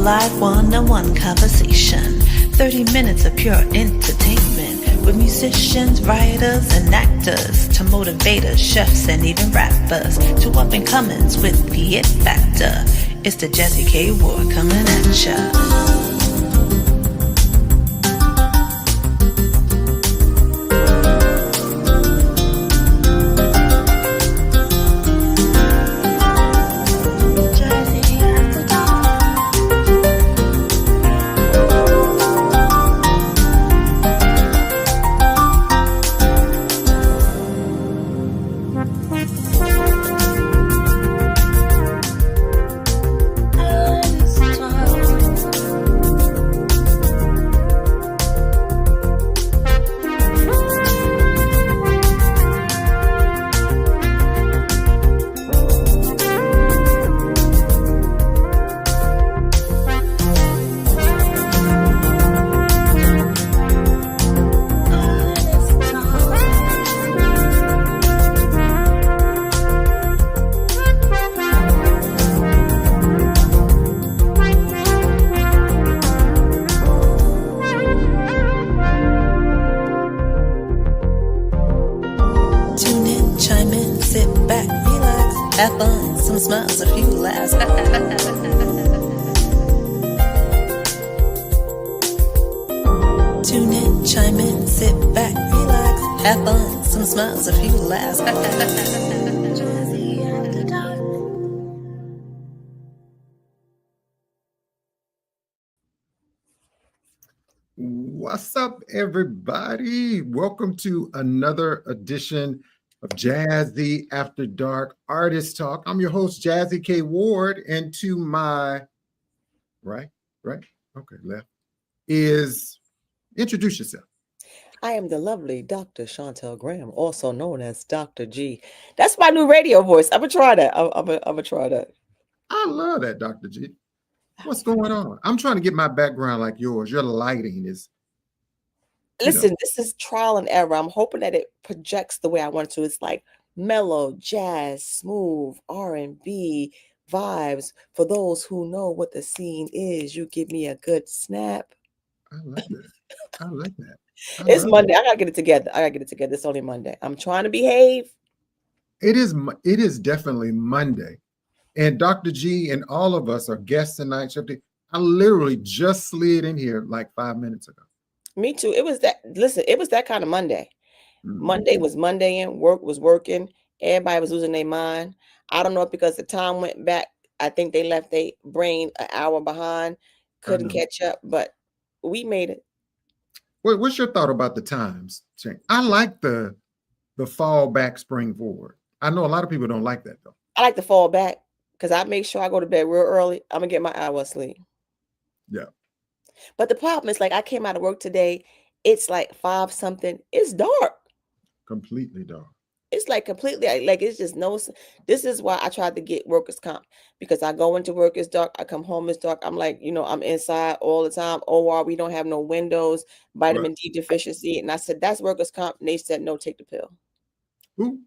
live one-on-one conversation. 30 minutes of pure entertainment with musicians, writers, and actors to motivators, chefs, and even rappers to up-and-comers with the it factor. It's the Jazzie K.Ward coming at ya. Have fun, some smiles, a few laughs. Tune in, chime in, sit back, relax. Have fun, some smiles, a few laughs. What's up, everybody? Welcome to another edition of Jazzie After Dark Artist Talk. I'm your host, Jazzie K.Ward, and to my right, okay, left, is introduce yourself. I am the lovely Dr. Shontell Graham, also known as Dr.G. That's my new radio voice. I'm gonna try that. I'm gonna try that. I love that, Dr. G. What's going on? I'm trying to get my background like yours. Your lighting is... Listen, this is trial and error. I'm hoping that it projects the way I want it to. It's like mellow, jazz, smooth, R&B vibes. For those who know what the scene is, you give me a good snap. I like that. I like that. It's Monday. I gotta get it together. It's only Monday. I'm trying to behave. It is definitely Monday. And Dr. G and all of us are guests tonight. I literally just slid in here like 5 minutes ago. Me too. It was that kind of Monday. Mm-hmm. Monday was Monday and work was working. Everybody was losing their mind. I don't know if because the time went back. I think they left their brain an hour behind. Couldn't catch up, but we made it. What's your thought about the times? I like the fall back, spring forward. I know a lot of people don't like that though. I like the fall back because I make sure I go to bed real early. I'm gonna get my hour of sleep. Yeah. But the problem is, like, I came out of work today. It's like 5 something. It's dark. Completely dark. It's like completely like it's just no. This is why I tried to get workers' comp, because I go into work, it's dark. I come home, it's dark. I'm like, I'm inside all the time. OR, we don't have no windows. Vitamin D deficiency, and I said that's workers' comp. And they said no, take the pill. Ooh,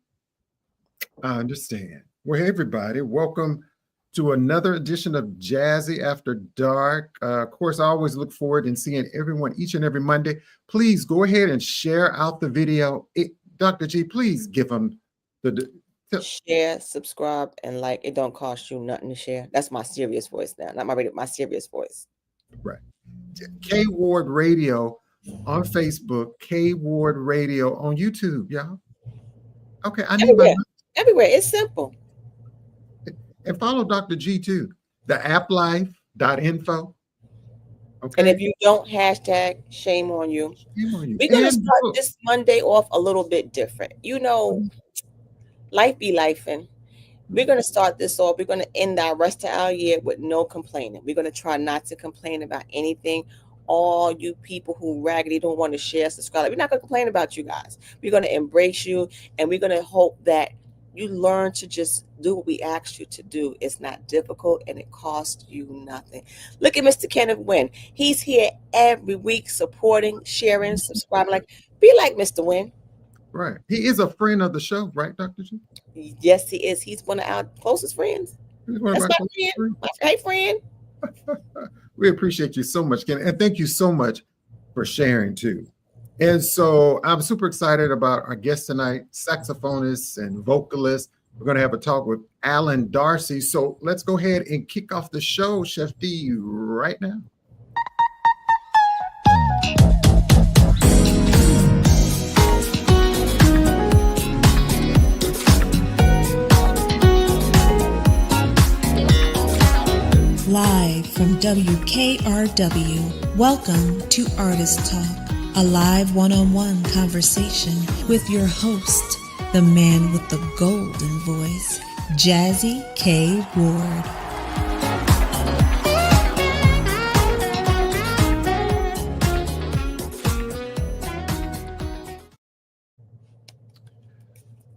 I understand. Well, hey, everybody, welcome to another edition of Jazzie After Dark. Of course, I always look forward in seeing everyone each and every Monday. Please go ahead and share out the video. Dr. G, please give them the share, subscribe, and like. It don't cost you nothing to share. That's my serious voice now, not my serious voice. Right. K.Ward Radio on Facebook, K.Ward Radio on YouTube, y'all. Okay, I need everywhere. It's simple. And follow Dr. G too, the applife.info. Okay. And if you don't hashtag, shame on you. Shame on you. We're going to start this Monday off a little bit different. Life be lifing. We're going to start this off. We're going to end our rest of our year with no complaining. We're going to try not to complain about anything. All you people who raggedy don't want to share, subscribe. We're not going to complain about you guys. We're going to embrace you, and we're going to hope that you learn to just do what we asked you to do. It's not difficult and it costs you nothing. Look at Mr. Kenneth Wynn. He's here every week supporting, sharing, subscribing. Be like Mr. Wynn. Right. He is a friend of the show, right, Dr. G? Yes, he is. He's one of our closest friends. He's one of my friend. Hey, friend. We appreciate you so much, Ken. And thank you so much for sharing too. And so I'm super excited about our guest tonight, saxophonist and vocalist. We're going to have a talk with Alan Darcy. So let's go ahead and kick off the show, Chef D, right now. Live from WKRW, welcome to Artist Talk, a live one-on-one conversation with your host, the man with the golden voice, Jazzie K.Ward.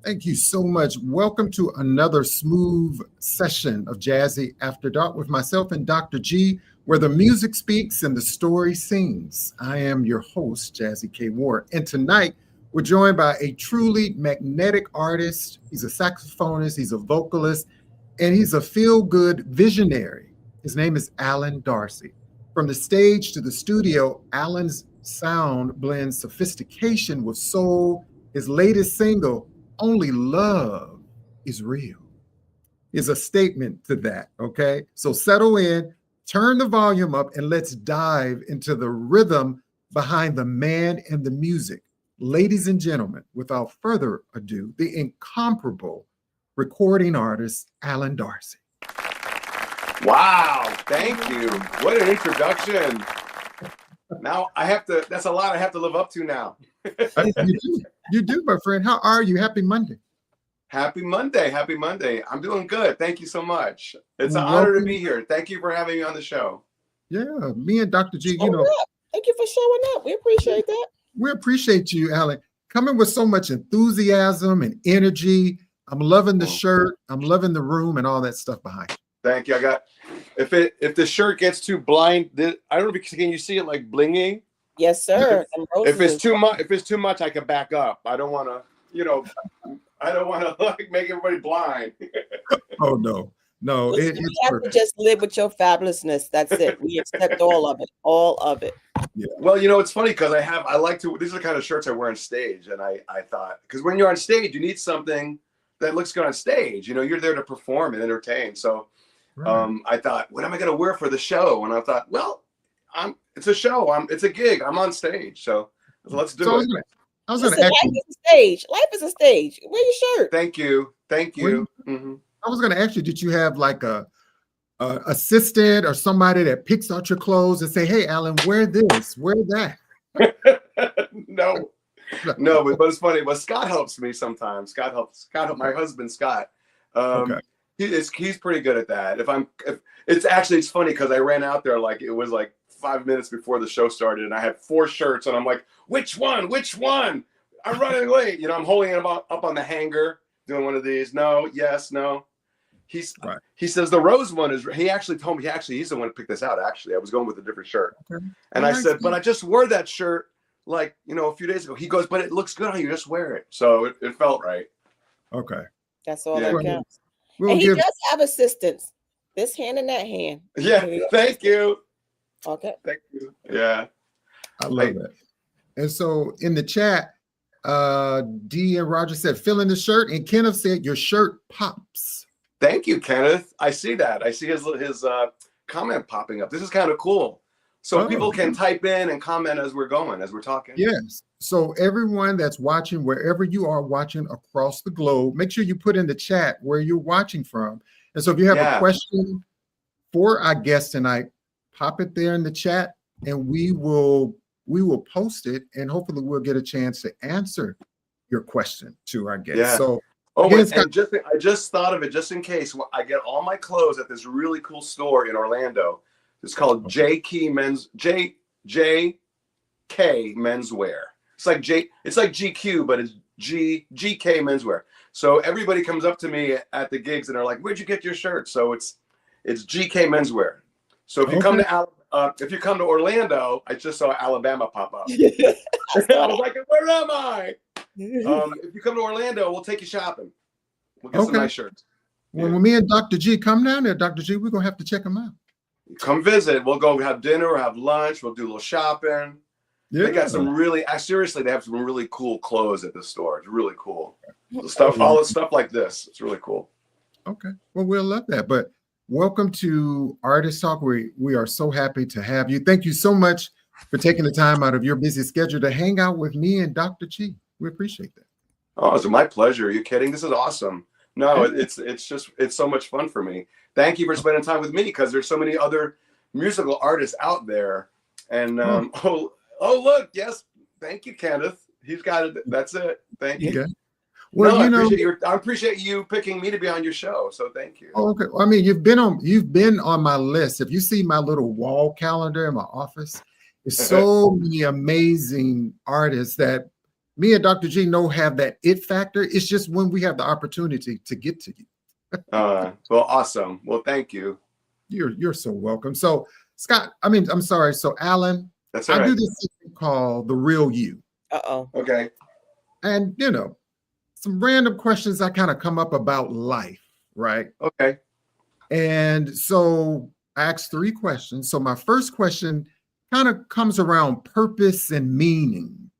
Thank you so much. Welcome to another smooth session of Jazzy After Dark with myself and Dr. G, where the music speaks and the story sings. I am your host, Jazzie K.Ward, and tonight we're joined by a truly magnetic artist. He's a saxophonist, he's a vocalist, and he's a feel-good visionary. His name is Alan Darcy. From the stage to the studio, Alan's sound blends sophistication with soul. His latest single, Only Love Is Real, is a statement to that, okay? So settle in, turn the volume up, and let's dive into the rhythm behind the man and the music. Ladies and gentlemen, without further ado, the incomparable recording artist, Alan Darcy. Wow, thank you. What an introduction. Now that's a lot I have to live up to now. You do, my friend. How are you? Happy Monday. Happy Monday. Happy Monday. I'm doing good. Thank you so much. It's an honor to be here. Thank you for having me on the show. Yeah, me and Dr. G, Thank you for showing up. We appreciate that. We appreciate you, Alan, coming with so much enthusiasm and energy. I'm loving the shirt. I'm loving the room and all that stuff behind you. Thank you. If the shirt gets too blind, I don't know, can you see it like blinging? Yes, sir. If it's too much, I can back up. I don't want to, like make everybody blind. Oh no. Listen, you have to just live with your fabulousness. That's it. We accept all of it. Yeah. Well, it's funny because these are the kind of shirts I wear on stage, and I thought, because when you're on stage, you need something that looks good on stage. You're there to perform and entertain. So, right. I thought, what am I going to wear for the show? And I thought, well, it's a show. It's a gig. I'm on stage, so let's do it. I was going to ask you. Life is a stage. Life is a stage. Wear your shirt. Thank you. Mm-hmm. I was going to ask you, did you have like a assistant or somebody that picks out your clothes and say, hey, Alan, wear this, wear that? No, but it's funny. But Scott helps me sometimes. Scott helps my husband, Scott. Okay. He's pretty good at that. It's funny because I ran out there it was like 5 minutes before the show started, and I had 4 shirts, and I'm like, which one? I'm running late. I'm holding them up on the hanger, doing one of these. No, yes, no. He says the rose one is. He actually told me. He's the one who picked this out. Actually, I was going with a different shirt, and I said, but I just wore that shirt a few days ago. He goes, but it looks good on you. Just wear it. So it felt right. Okay, that's all that counts. And he does have assistants. This hand and that hand. Yeah. Thank you. Okay. Thank you. Yeah. I love that. And so in the chat, D and Roger said, fill in the shirt, and Kenneth said, your shirt pops. Thank you, Kenneth. I see that. I see his comment popping up. This is kind of cool. So people can type in and comment as we're talking. Yes. So everyone that's watching, wherever you are watching across the globe, make sure you put in the chat where you're watching from. And so if you have a question for our guest tonight, pop it there in the chat, and we will post it, and hopefully we'll get a chance to answer your question to our guest. Yeah. So I just thought of it just in case. I get all my clothes at this really cool store in Orlando. It's called JK Menswear. It's like GQ, but it's GK Menswear. So everybody comes up to me at the gigs and they're like, "Where'd you get your shirt?" So it's GK Menswear. So if you come to Orlando, I just saw Alabama pop up. I was like, "Where am I?" If you come to Orlando, we'll take you shopping. We'll get some nice shirts. Well, when me and Dr. G come down there, Dr. G, we're gonna have to check them out. come visit. We'll go have dinner or have lunch. We'll do a little shopping. Yeah. They got some really, seriously, they have some really cool clothes at the store. It's really cool. Stuff, all the stuff like this. It's really cool. Okay. Well, we'll love that. But welcome to Artist Talk. We are so happy to have you. Thank you so much for taking the time out of your busy schedule to hang out with me and Dr. G. We appreciate that. Oh, it's my pleasure. Are you kidding? This is awesome. No, it's so much fun for me. Thank you for spending time with me, because there's so many other musical artists out there. And oh look, yes, thank you, Kenneth. He's got it. That's it. Thank you. Okay. Well, I appreciate you picking me to be on your show. So thank you. Oh, okay. I mean, you've been on my list. If you see my little wall calendar in my office, there's so many amazing artists that me and Dr. G know have that it factor. It's just when we have the opportunity to get to you. Well, awesome. Well, thank you. You're so welcome. So Scott, I'm sorry. So Alan, That's all right. I do this thing called The Real You. Uh-oh. Okay. And, some random questions that kind of come up about life, right? Okay. And so I asked 3 questions. So my first question kind of comes around purpose and meaning.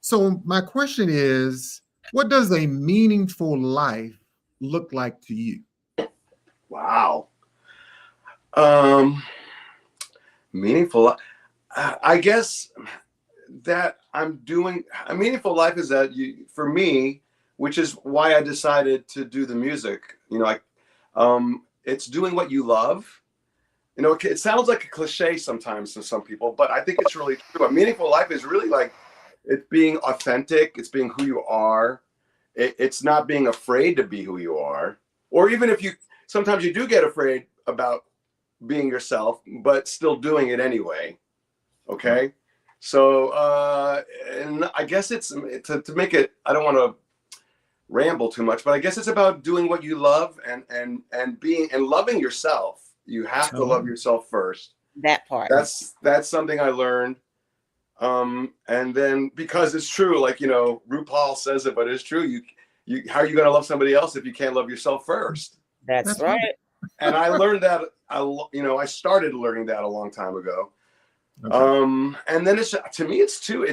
So my question is, what does a meaningful life look like to you? Wow. Meaningful. I guess that I'm doing a meaningful life is that for me, which is why I decided to do the music, it's doing what you love. It sounds like a cliche sometimes to some people, but I think it's really true. A meaningful life is really like, it's being authentic. It's being who you are. It's not being afraid to be who you are. Or even if sometimes you do get afraid about being yourself, but still doing it anyway. Okay. So, and I guess it's to make it, I don't want to ramble too much, but I guess it's about doing what you love and loving yourself. You have to love yourself first. That part. That's something I learned. And then because it's true, like, RuPaul says it, but it's true. You how are you going to love somebody else if you can't love yourself first? That's right. And I learned that, I started learning that a long time ago. Okay. And then it's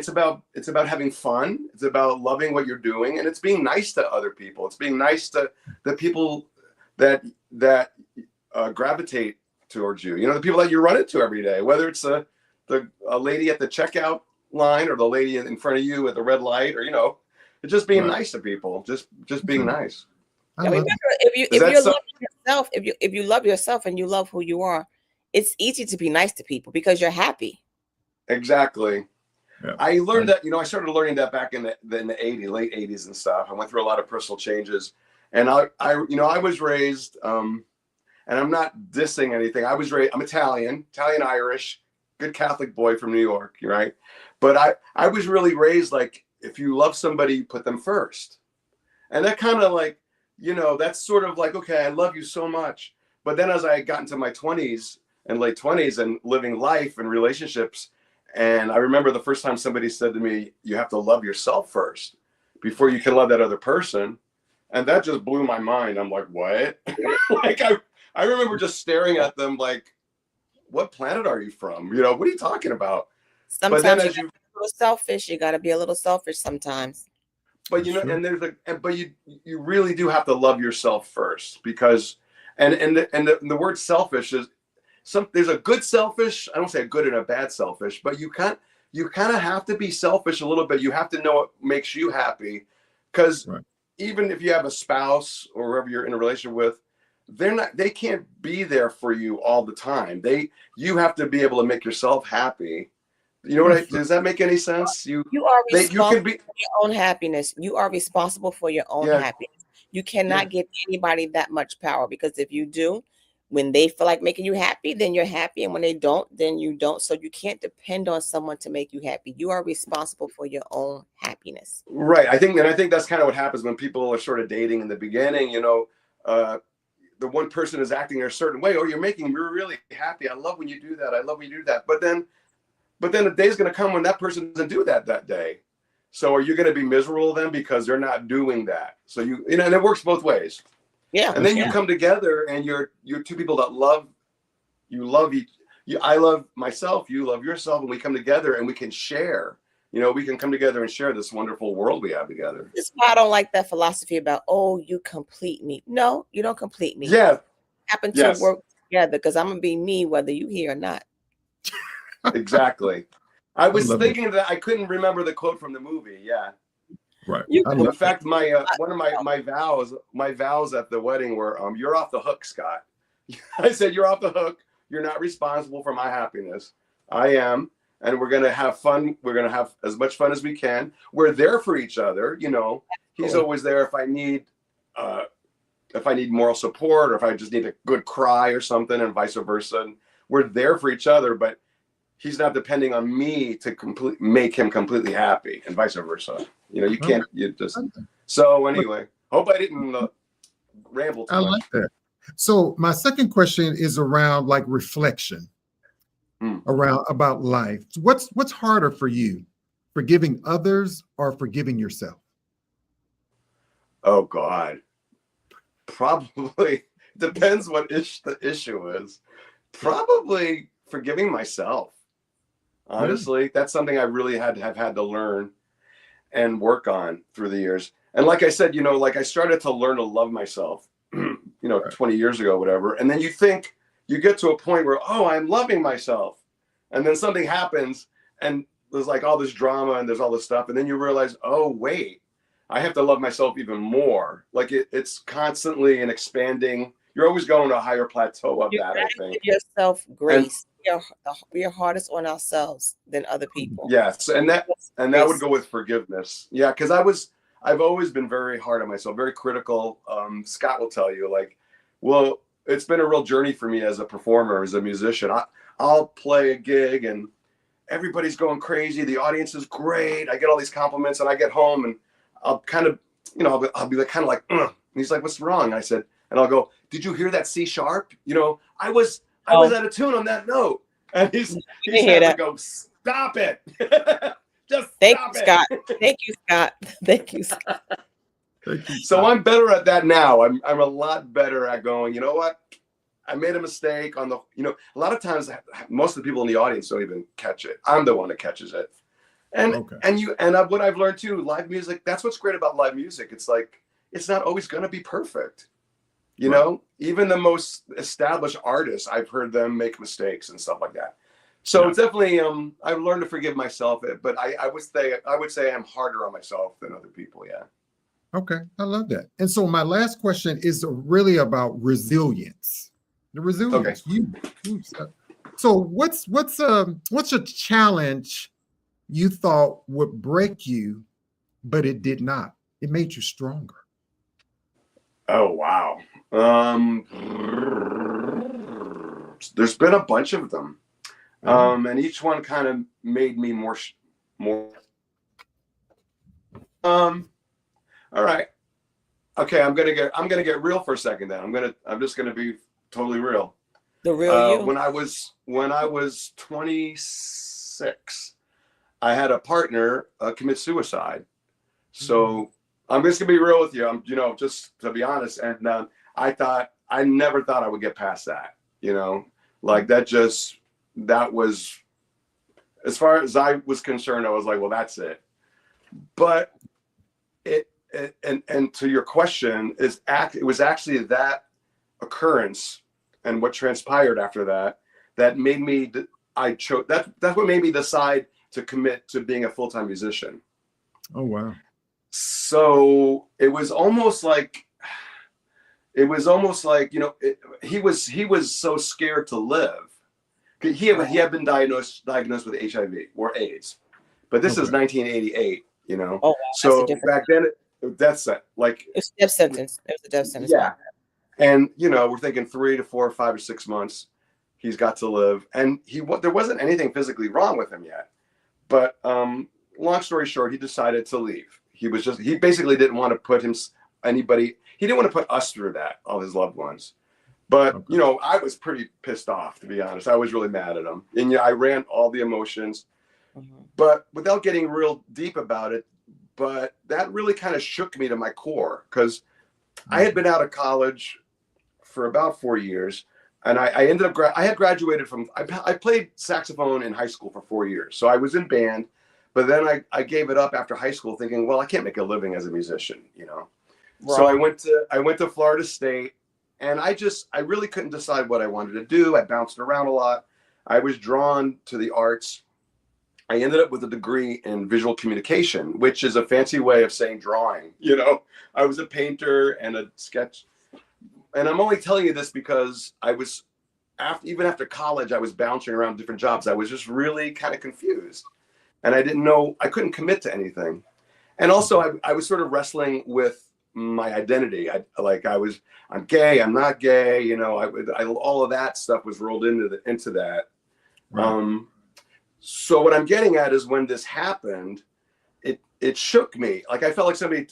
about having fun. It's about loving what you're doing, and it's being nice to other people. It's being nice to the people that gravitate towards you. The people that you run into every day, whether it's a lady at the checkout line or the lady in front of you at the red light, or it's just being nice to people. Just being nice. Remember, if you love yourself and you love who you are, it's easy to be nice to people because you're happy. Exactly. Yeah. I learned that, I started learning that back in the late 80s and stuff. I went through a lot of personal changes, and I was raised, and I'm not dissing anything. I'm Italian Irish, good Catholic boy from New York, right? But I was really raised like, if you love somebody, you put them first. And that kind of like, that's sort of like, okay, I love you so much. But then as I got into my 20s and late 20s and living life and relationships, and I remember the first time somebody said to me, you have to love yourself first before you can love that other person. And that just blew my mind. I'm like, what? Like, I remember just staring at them like, what planet are you from? What are you talking about? Sometimes you gotta be a little selfish. You got to be a little selfish sometimes. But but you really do have to love yourself first, because and the word selfish is there's a good selfish. I don't say a good and a bad selfish, but you kind of have to be selfish a little bit. You have to know what makes you happy, because even if you have a spouse or whoever you're in a relationship with, they can't be there for you all the time. You have to be able to make yourself happy. Does that make any sense? You are responsible for your own happiness. You are responsible for your own happiness. You cannot give anybody that much power, because if you do, when they feel like making you happy, then you're happy. And when they don't, then you don't. So you can't depend on someone to make you happy. You are responsible for your own happiness. Right. I think that's kind of what happens when people are sort of dating in the beginning. The one person is acting a certain way. Oh, you're making me really happy. I love when you do that. I love when you do that. But then the day's going to come when that person doesn't do that day. So are you going to be miserable then because they're not doing that? So and it works both ways. Yeah. And then you come together and you're two people that love you love I love myself, you love yourself, and we come together and we can share. You know, we can come together and share this wonderful world we have together. That's why I don't like that philosophy about, oh, you complete me. No, you don't complete me. Yeah. Happen to work together, because I'm gonna be me whether you here or not. Exactly. I was thinking that I couldn't remember the quote from the movie. Yeah. Right. In fact, my one of my vows at the wedding were, you're off the hook, Scott. I said, you're off the hook. You're not responsible for my happiness. I am. And we're going to have fun. We're going to have as much fun as we can. We're there for each other. You know, he's always there if I need moral support, or if I just need a good cry or something, and vice versa. And we're there for each other, but he's not depending on me to make him completely happy, and vice versa. You know, you can't, so anyway, hope I didn't ramble too much. I like that. So my second question is around like reflection. About life. What's harder for you, forgiving others or forgiving yourself? Oh God, probably depends what the issue is. Probably forgiving myself. Honestly, that's something I really have had to learn and work on through the years. And like I said, you know, like I started to learn to love myself, 20 years ago, whatever. And then you get to a point where, oh, I'm loving myself. And then something happens and there's like all this drama and there's all this stuff. And then you realize, oh, wait, I have to love myself even more. Like it's constantly an expanding. You're always going to a higher plateau of that, I think. Give yourself grace. We are hardest on ourselves than other people. Yes. And that would go with forgiveness. Yeah. Cause I've always been very hard on myself, very critical. Scott will tell you, like, well, it's been a real journey for me as a performer, as a musician. I'll play a gig and everybody's going crazy. The audience is great. I get all these compliments, and I get home and I'll kind of, I'll be like, kind of like, and he's like, what's wrong? I said, and I'll go, did you hear that C sharp? You know, I was out of tune on that note. And he's had to go, stop it. Just stop it. Scott. Thank you, Scott. Thank you, Scott. So I'm better at that now. I'm a lot better at going, you know what? I made a mistake on a lot of times most of the people in the audience don't even catch it. I'm the one that catches it. And what I've learned too, live music, that's what's great about live music. It's like, it's not always going to be perfect. You know, even the most established artists, I've heard them make mistakes and stuff like that. So it's definitely, I've learned to forgive myself, but I would say I'm harder on myself than other people. Yeah. Okay. I love that. And so my last question is really about resilience. The resilience. Okay. So what's a challenge you thought would break you, but it did not? It made you stronger. Oh wow. There's been a bunch of them, and each one kind of made me more. All right. Okay, I'm gonna get real for a second. Then I'm just gonna be totally real. The real you. When I was 26, I had a partner commit suicide. So I'm just gonna be real with you. Just to be honest. And I never thought I would get past that. Like that was, as far as I was concerned, I was like, well, that's it. But and to your question, it was actually that occurrence and what transpired after that made me that's what made me decide to commit to being a full-time musician. Oh wow. So it was almost like he was so scared to live. He had been diagnosed with HIV or AIDS, but this is 1988. Oh, wow. So back then that's like it's a death sentence. It was a death sentence. Yeah. And, we're thinking 3 to 4 or 5 or 6 months he's got to live. And there wasn't anything physically wrong with him yet. But long story short, he decided to leave. He basically didn't want to put he didn't want to put us through that, all his loved ones. But, I was pretty pissed off, to be honest. I was really mad at him. And I ran all the emotions. But without getting real deep about it, but that really kind of shook me to my core, because I had been out of college for about 4 years, And I ended up, I had graduated from, I played saxophone in high school for 4 years. So I was in band, but then I gave it up after high school thinking, well, I can't make a living as a musician, you know? Right. So I went to Florida State, and I really couldn't decide what I wanted to do. I bounced around a lot. I was drawn to the arts. I ended up with a degree in visual communication, which is a fancy way of saying drawing. You know, I was a painter and a sketch. And I'm only telling you this because I was, even after college, I was bouncing around different jobs. I was just really kind of confused. And I didn't know, I couldn't commit to anything. And also I was sort of wrestling with my identity. I'm gay, I'm not gay, you know, all of that stuff was rolled into that. Right. So what I'm getting at is when this happened, it shook me. Like I felt like somebody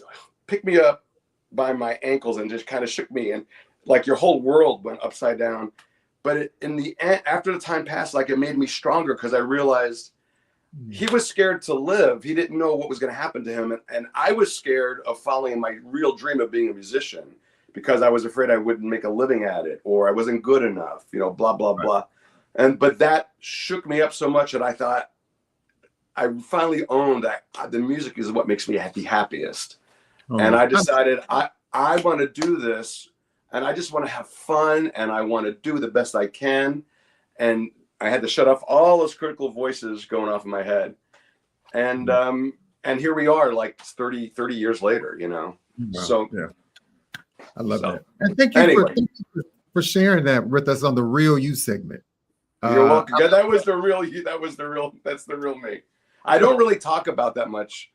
picked me up by my ankles and just kind of shook me, and like your whole world went upside down. But in the end, after the time passed, like it made me stronger because I realized he was scared to live. He didn't know what was going to happen to him. And I was scared of following my real dream of being a musician because I was afraid I wouldn't make a living at it, or I wasn't good enough, you know, blah, blah, blah. But that shook me up so much that I thought I finally owned that the music is what makes me the happiest. Oh. And I decided I want to do this, and I just want to have fun, and I want to do the best I can. And I had to shut off all those critical voices going off in my head. And here we are, like 30 years later, you know. Wow. So yeah, I love that. And thank you for sharing that with us on the Real You segment. You're welcome. Yeah, that was the real you. That's the real me. I don't really talk about that much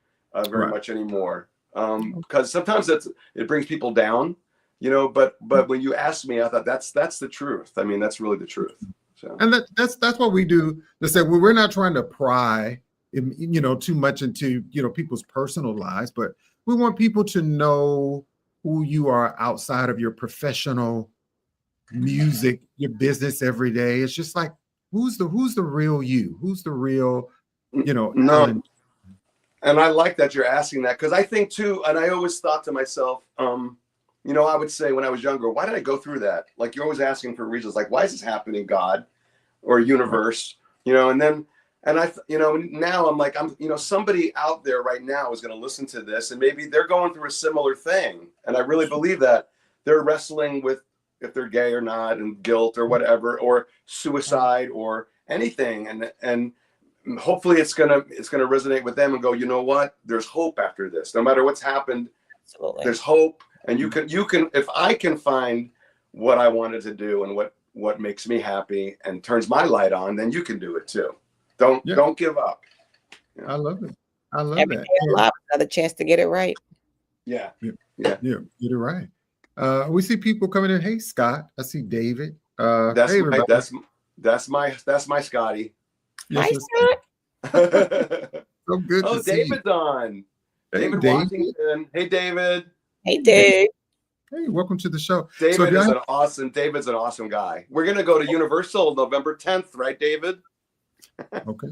very much anymore. Because sometimes it brings people down, you know, but when you asked me, I thought that's the truth. I mean, that's really the truth. So. And that's what we do. To say, well, we're not trying to pry, you know, too much into, you know, people's personal lives, but we want people to know who you are outside of your professional music, your business every day. It's just like, who's the real you? Who's the real, you know? No. And I like that you're asking that, because I think too, and I always thought to myself, you know, I would say when I was younger, why did I go through that? Like, you're always asking for reasons, like, why is this happening, God or universe? You know, and you know, now I'm like, you know, somebody out there right now is going to listen to this, and maybe they're going through a similar thing. And I really believe that they're wrestling with if they're gay or not, and guilt or whatever, or suicide or anything. And hopefully it's gonna resonate with them and go, you know what? There's hope after this. No matter what's happened, absolutely, there's hope. And you can, if I can find what I wanted to do and what makes me happy and turns my light on, then you can do it too. Don't give up. You know? I love it. I love Every that. Another chance to get it right. Yeah. Get it right. We see people coming in. Hey, Scott. I see David. That's my Scotty. Hi, Scott. So good. Oh, David's on. David Washington. Hey, David. Hey, Dave. Hey, welcome to the show. David's an awesome guy. We're gonna go to Universal November 10th, right, David? Okay.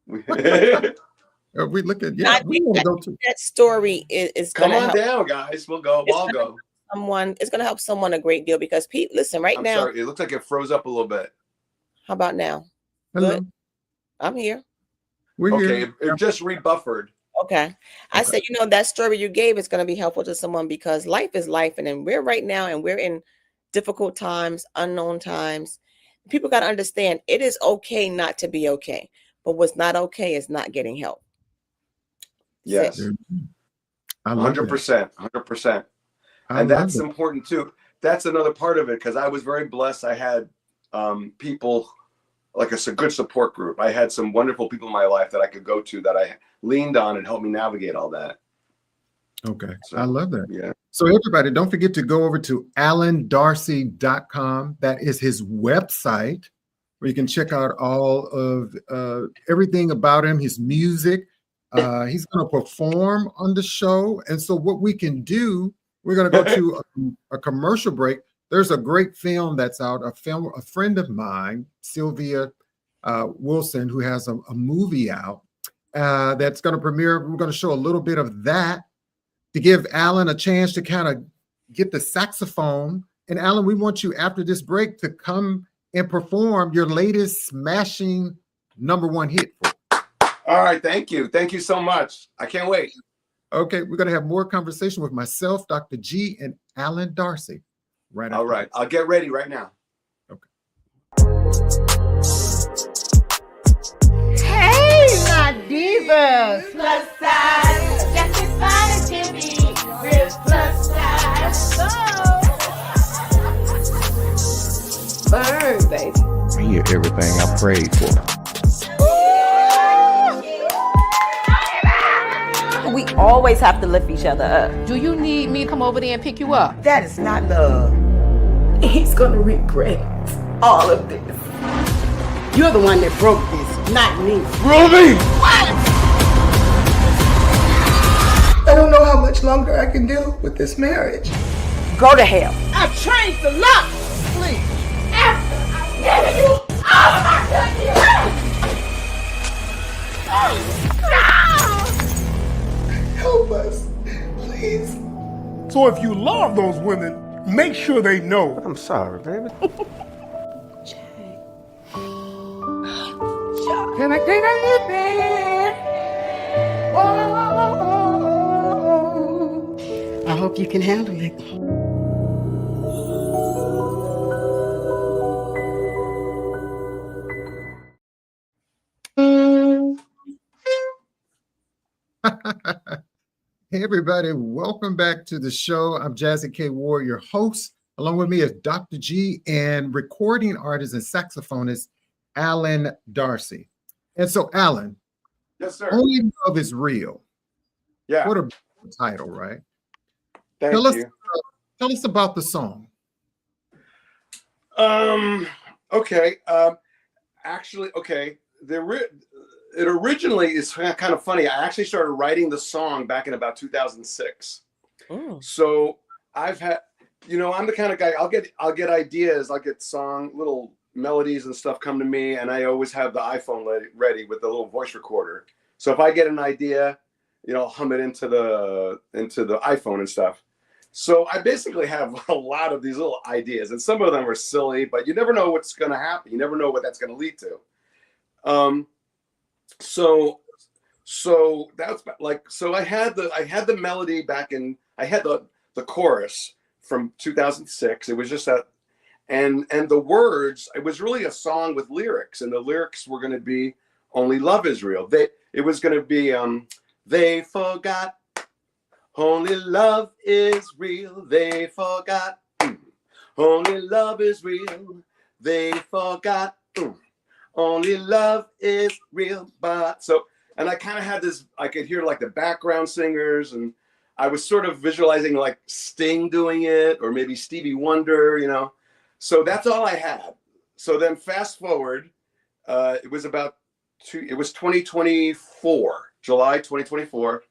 We look at we want to go to that story is come on down, guys. We'll go. We'll all go. It's gonna help someone a great deal, because listen, right now. Sorry, it looks like it froze up a little bit. How about now? Hello. Good. I'm here. We're here. It just rebuffered. Okay. I said, you know, that story you gave is going to be helpful to someone, because life is life. And then we're right now, and we're in difficult times, unknown times. People got to understand it is okay not to be okay. But what's not okay is not getting help. Yes. 100%. 100%. And that's important too. That's another part of it, because I was very blessed. I had people, like a good support group. I had some wonderful people in my life that I could go to, that I leaned on and helped me navigate all that. Okay. So, I love that. Yeah. So everybody, don't forget to go over to alandarcy.com. That is his website, where you can check out all of everything about him, his music. He's going to perform on the show. And so what we can do, we're going to go to a commercial break. There's a great film that's out, a friend of mine, Sylvia Wilson, who has a movie out that's going to premiere. We're going to show a little bit of that to give Alan a chance to kind of get the saxophone And Alan, we want you after this break to come and perform your latest smashing #1 hit. All right, thank you. Thank you so much. I can't wait. Okay, we're going to have more conversation with myself, Dr. G, and Alan Darcy. Right. All right, I'll get ready right now. Okay. Hey, my divas! Plus size, just as fine as can be. Real plus size. Burn, baby. I hear everything I prayed for. We always have to lift each other up. Do you need me to come over there and pick you up? That is not love. He's gonna regret all of this. You're the one that broke this, not me. Ruby! I don't know how much longer I can deal with this marriage. Go to hell. I changed the lock, please. After I've given you all of my Help us, please. So if you love those women, make sure they know. I'm sorry, baby. Can I get a bed? Oh, I hope you can handle it. Hey, everybody. Welcome back to the show. I'm Jazzie K.Ward, your host. Along with me is Dr. G and recording artist and saxophonist Alan Darcy. And so, Alan, Yes, sir. Only Love is Real. Yeah. What a title, right? Thank Tell you. us about the song. Okay. Actually, okay. It originally is kind of funny. I actually started writing the song back in about 2006. So I've had, I'm the kind of guy, I'll get ideas, I'll get little melodies and stuff come to me, and I always have the iPhone ready with the little voice recorder. So if I get an idea, I'll hum it into the iPhone and stuff. So I basically have a lot of these little ideas, and some of them are silly, but you never know what's going to happen. You never know what that's going to lead to. So that's so I had the melody back in, I had the chorus from 2006. It was just that, and the words, it was really a song with lyrics, and the lyrics were going to be Only Love is Real. It was going to be, they forgot, only love is real. They forgot, only love is real. They forgot, only love is real. But and I kind of had this, I could hear like the background singers, and I was sort of visualizing like Sting doing it, or maybe Stevie Wonder, So that's all I had. So then fast forward, it was 2024, July 2024.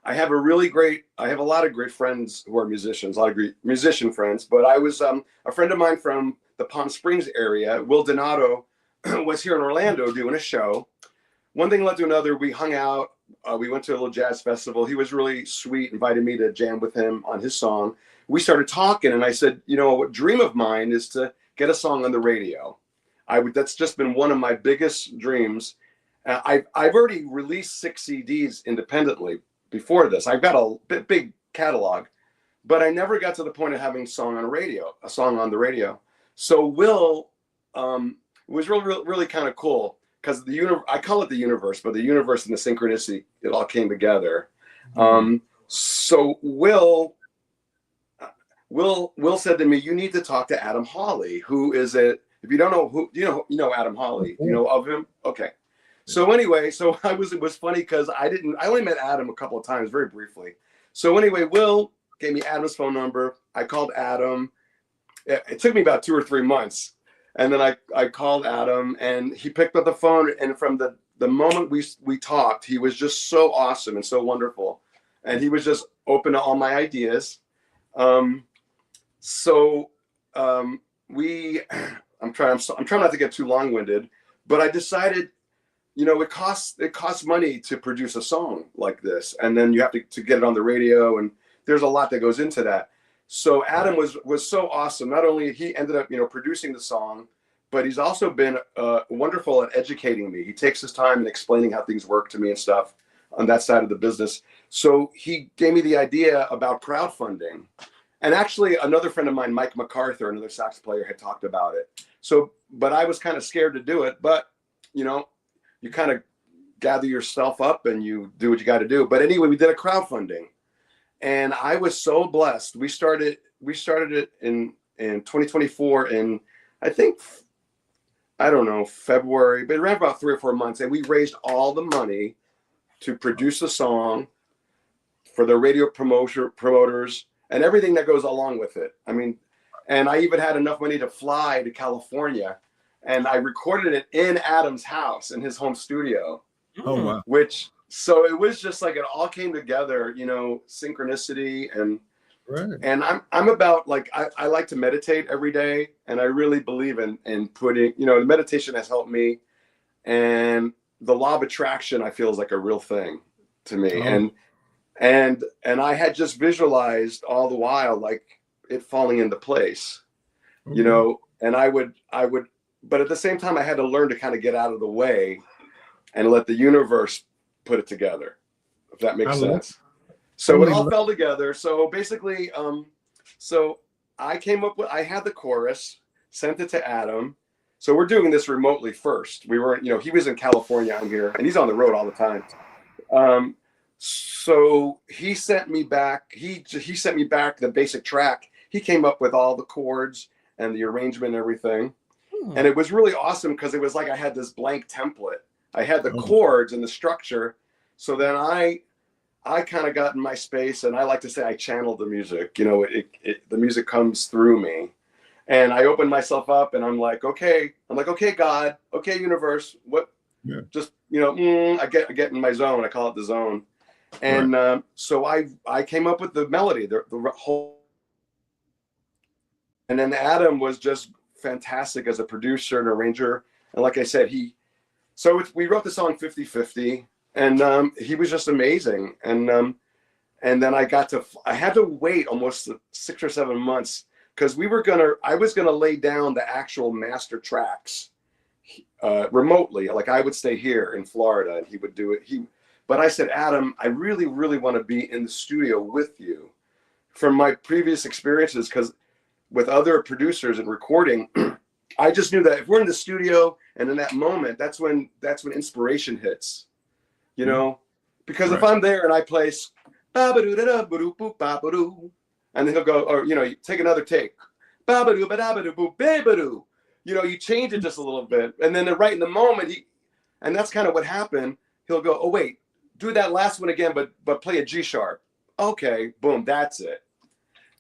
I have a lot of great friends who are musicians, a lot of great musician friends, but I was, a friend of mine from the Palm Springs area, Will Donato, was here in Orlando doing a show. One thing led to another. We hung out. We went to a little jazz festival. He was really sweet, invited me to jam with him on his song. We started talking, and I said, a dream of mine is to get a song on the radio. That's just been one of my biggest dreams. I've already released 6 CDs independently before this. I've got a big catalog, but I never got to the point of having a song on the radio. So Will, it was really kind of cool, because I call it the universe, but the universe and the synchronicity, it all came together. So Will said to me, you need to talk to Adam Hawley, who is if you don't know who, you know Adam Hawley, you know of him? Okay. So anyway, it was funny because I only met Adam a couple of times, very briefly. So anyway, Will gave me Adam's phone number. I called Adam. It took me about 2 or 3 months. And then I called Adam, and he picked up the phone. And from the moment we talked, he was just so awesome and so wonderful. And he was just open to all my ideas. I'm trying not to get too long-winded, but I decided, it costs money to produce a song like this. And then you have to get it on the radio, and there's a lot that goes into that. So Adam was so awesome. Not only he ended up, producing the song, but he's also been wonderful at educating me. He takes his time and explaining how things work to me and stuff on that side of the business. So he gave me the idea about crowdfunding. And actually another friend of mine, Mike MacArthur, another sax player, had talked about it. So, but I was kind of scared to do it, but you kind of gather yourself up and you do what you got to do. But anyway, we did a crowdfunding and I was so blessed. We started it in 2024 in, I think, I don't know, February, but it ran about 3 or 4 months. And we raised all the money to produce a song for the radio promoters and everything that goes along with it. I mean, and I even had enough money to fly to California, and I recorded it in Adam's house, in his home studio. Oh, wow. So it was just like it all came together, synchronicity. And I'm about, like, I like to meditate every day, and I really believe in putting, meditation has helped me, and the law of attraction, I feel, is like a real thing to me. Oh. And I had just visualized all the while, like, it falling into place, and I would, but at the same time, I had to learn to kind of get out of the way and let the universe put it together, if that makes sense. So it all fell together. So basically, so I had the chorus, sent it to Adam. So we're doing this remotely first. We weren't, he was in California, I'm here, and he's on the road all the time. So he sent me back, he sent me back the basic track. He came up with all the chords and the arrangement and everything. And it was really awesome because it was like I had this blank template. I had the chords and the structure. So then I kind of got in my space, and I like to say I channeled the music. The music comes through me. And I opened myself up, and I'm like, okay, God, okay, universe, what? Yeah. Just, I get in my zone. I call it the zone. And so I came up with the melody, the whole. And then Adam was just fantastic as a producer and arranger. And like I said, we wrote the song 50-50, and he was just amazing. And then I had to wait almost 6 or 7 months because I was gonna lay down the actual master tracks remotely. Like I would stay here in Florida and he would do it. But I said, Adam, I really, really want to be in the studio with you. From my previous experiences, because with other producers and recording, I just knew that if we're in the studio and in that moment, that's when inspiration hits, because if I'm there and I play and then he'll go, or, take another take, you change it just a little bit. And then right in the moment, and that's kind of what happened. He'll go, oh, wait, do that last one again, but play a G sharp. Okay, boom, that's it.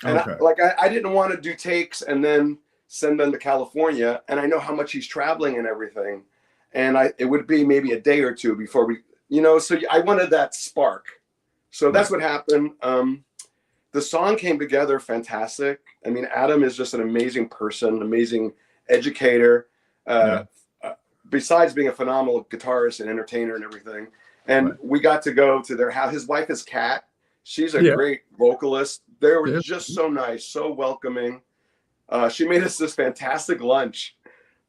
And I didn't want to do takes and then send them to California. And I know how much he's traveling and everything. And it would be maybe a day or two before so I wanted that spark. So that's what happened. The song came together fantastic. I mean, Adam is just an amazing person, amazing educator, besides being a phenomenal guitarist and entertainer and everything. And we got to go to their house. His wife is Kat. She's a great vocalist. They were just so nice, so welcoming. She made us this fantastic lunch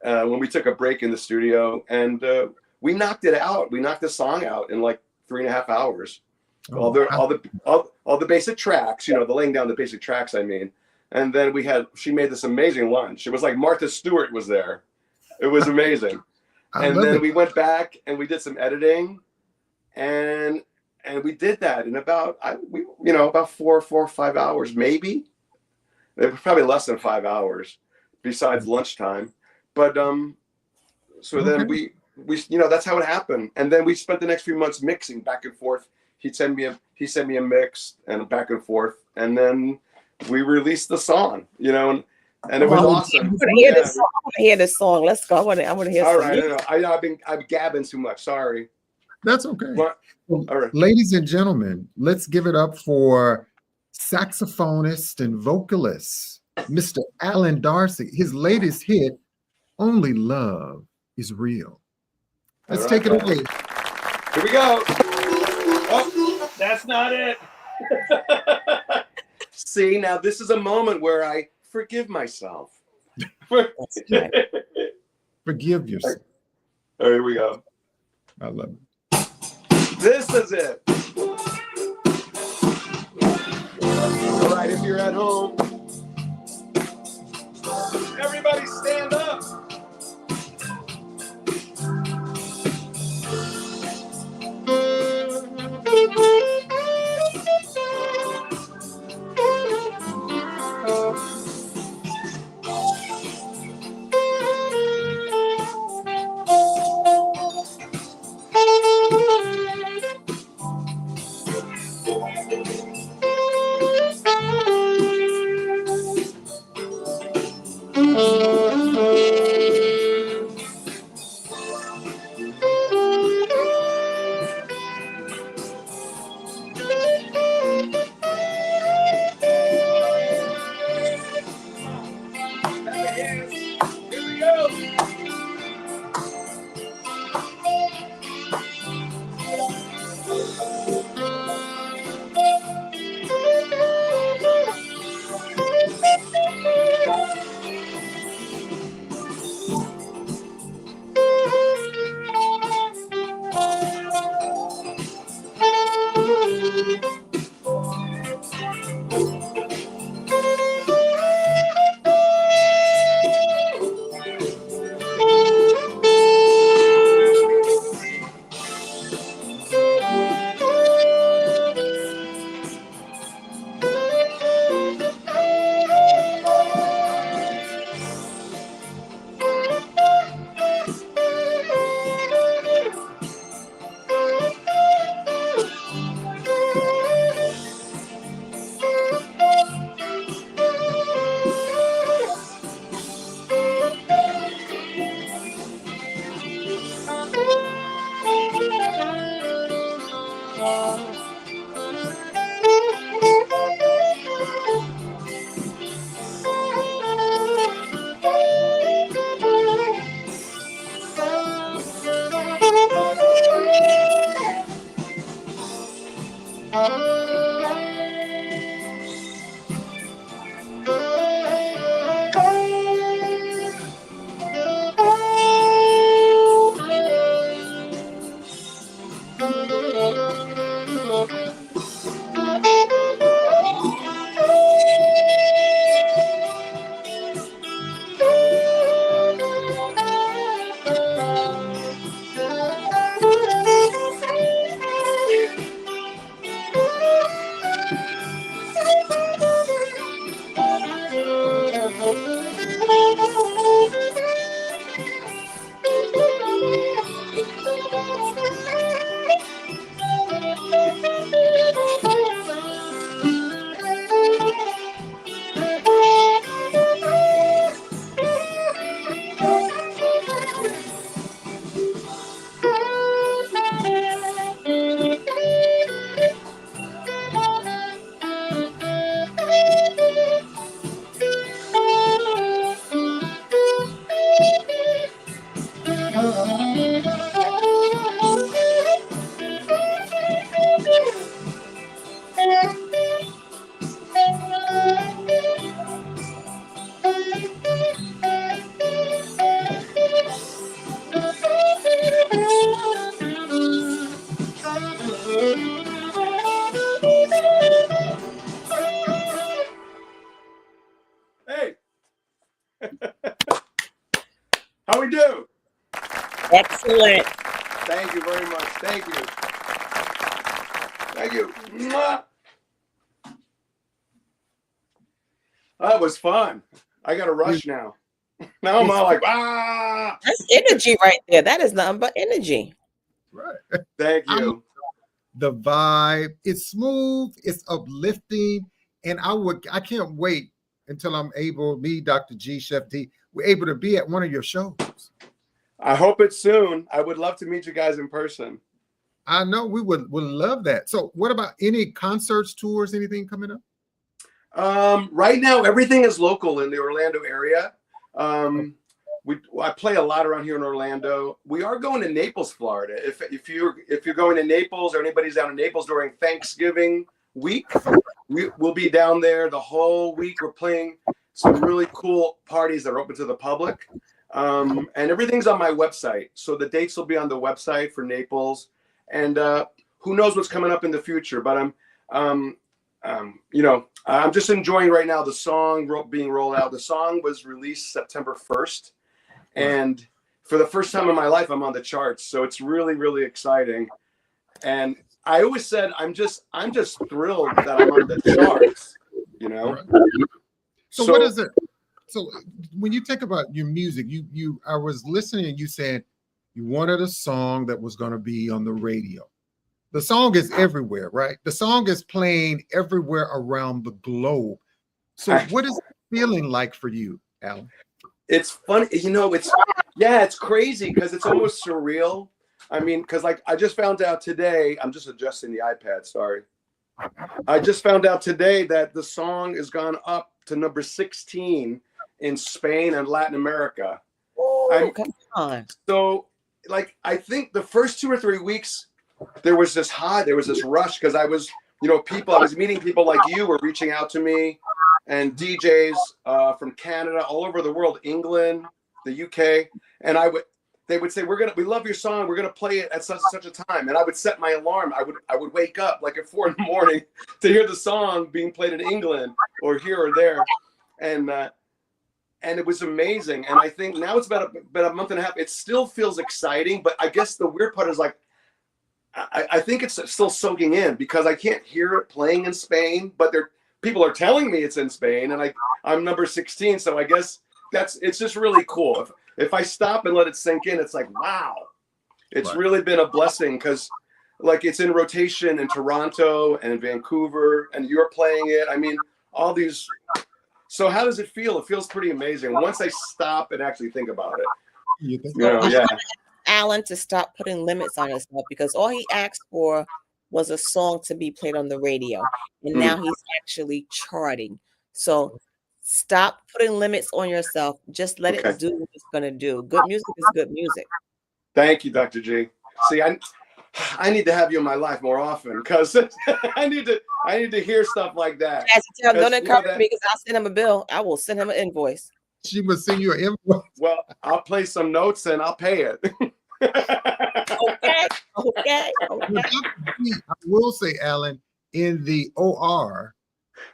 when we took a break in the studio, and we knocked it out. We knocked the song out in like 3.5 hours. All the basic tracks, the laying down the basic tracks, I mean. And then she made this amazing lunch. It was like Martha Stewart was there. It was amazing. And then we went back and we did some editing, and we did that in about 4 or 5 hours, maybe. It was probably less than 5 hours besides lunchtime. But then we that's how it happened. And then we spent the next few months mixing back and forth. He sent me a mix and back and forth, and then we released the song, and it was awesome. I want to hear this song. Let's go. I want to hear. All right, I'm gabbing too much. Sorry. That's okay. But, all right, ladies and gentlemen, let's give it up for saxophonist and vocalist, Mr. Alan Darcy. His latest hit, "Only Love Is Real." Let's take it away. Here we go. Oh, that's not it. See, now this is a moment where I forgive myself. Forgive yourself. Oh, here we go. I love it. This is it. All right, if you're at home, everybody stand up. Hey. How we do? Excellent. Thank you very much. Thank you. Thank you. Mwah. That was fun. I got to rush now. Now I'm all like, ah. That's energy right there. That is nothing but energy. Right. Thank you. The vibe, it's smooth, it's uplifting, and I can't wait until I'm able, me, Dr. G, Chef D, we're able to be at one of your shows. I hope it's soon. I would love to meet you guys in person. I know we would love that. So what about any concerts, tours, anything coming up? Right now, everything is local in the Orlando area. I play a lot around here in Orlando. We are going to Naples, Florida. If you're going to Naples or anybody's down in Naples during Thanksgiving week. We'll be down there the whole week. We're playing some really cool parties that are open to the public. And everything's on my website. So the dates will be on the website for Naples. And who knows what's coming up in the future. But I'm just enjoying right now the song being rolled out. The song was released September 1st. And for the first time in my life, I'm on the charts. So it's really, really exciting. And I always said, I'm just thrilled that I'm on the charts, you know? So what is it? So when you think about your music, I was listening and you said you wanted a song that was going to be on the radio. The song is everywhere, right? The song is playing everywhere around the globe. So what is it feeling like for you, Alan? It's funny, you know, it's crazy because it's almost surreal. I mean, because like I just found out today, I'm just adjusting the iPad, sorry. I just found out today that the song has gone up to number 16 in Spain and Latin America. Oh, come on. So like, I think the first 2 or 3 weeks, there was this rush because I was meeting people like you were reaching out to me and DJs from Canada, all over the world, England, the UK. And they would say, we love your song. We're going to play it at such and such a time. And I would set my alarm. I would wake up like at 4 a.m. to hear the song being played in England or here or there. And it was amazing. And I think now it's about a month and a half. It still feels exciting, but I guess the weird part is like, I think it's still soaking in because I can't hear it playing in Spain, but people are telling me it's in Spain and I'm number 16. So I guess it's just really cool. If I stop and let it sink in, it's like, wow, it's really been a blessing because like it's in rotation in Toronto and in Vancouver and you're playing it. I mean, all these. So how does it feel? It feels pretty amazing once I stop and actually think about it. Yeah. Alan to stop putting limits on himself because all he asked for was a song to be played on the radio. And now he's actually charting. So stop putting limits on yourself. Just let it do what it's going to do. Good music is good music. Thank you, Dr. G. See, I need to have you in my life more often because I need to hear stuff like that. Don't encourage me because I'll send him a bill. I will send him an invoice. She will send you an invoice. Well, I'll play some notes and I'll pay it. Okay. I will say, Alan, in the OR,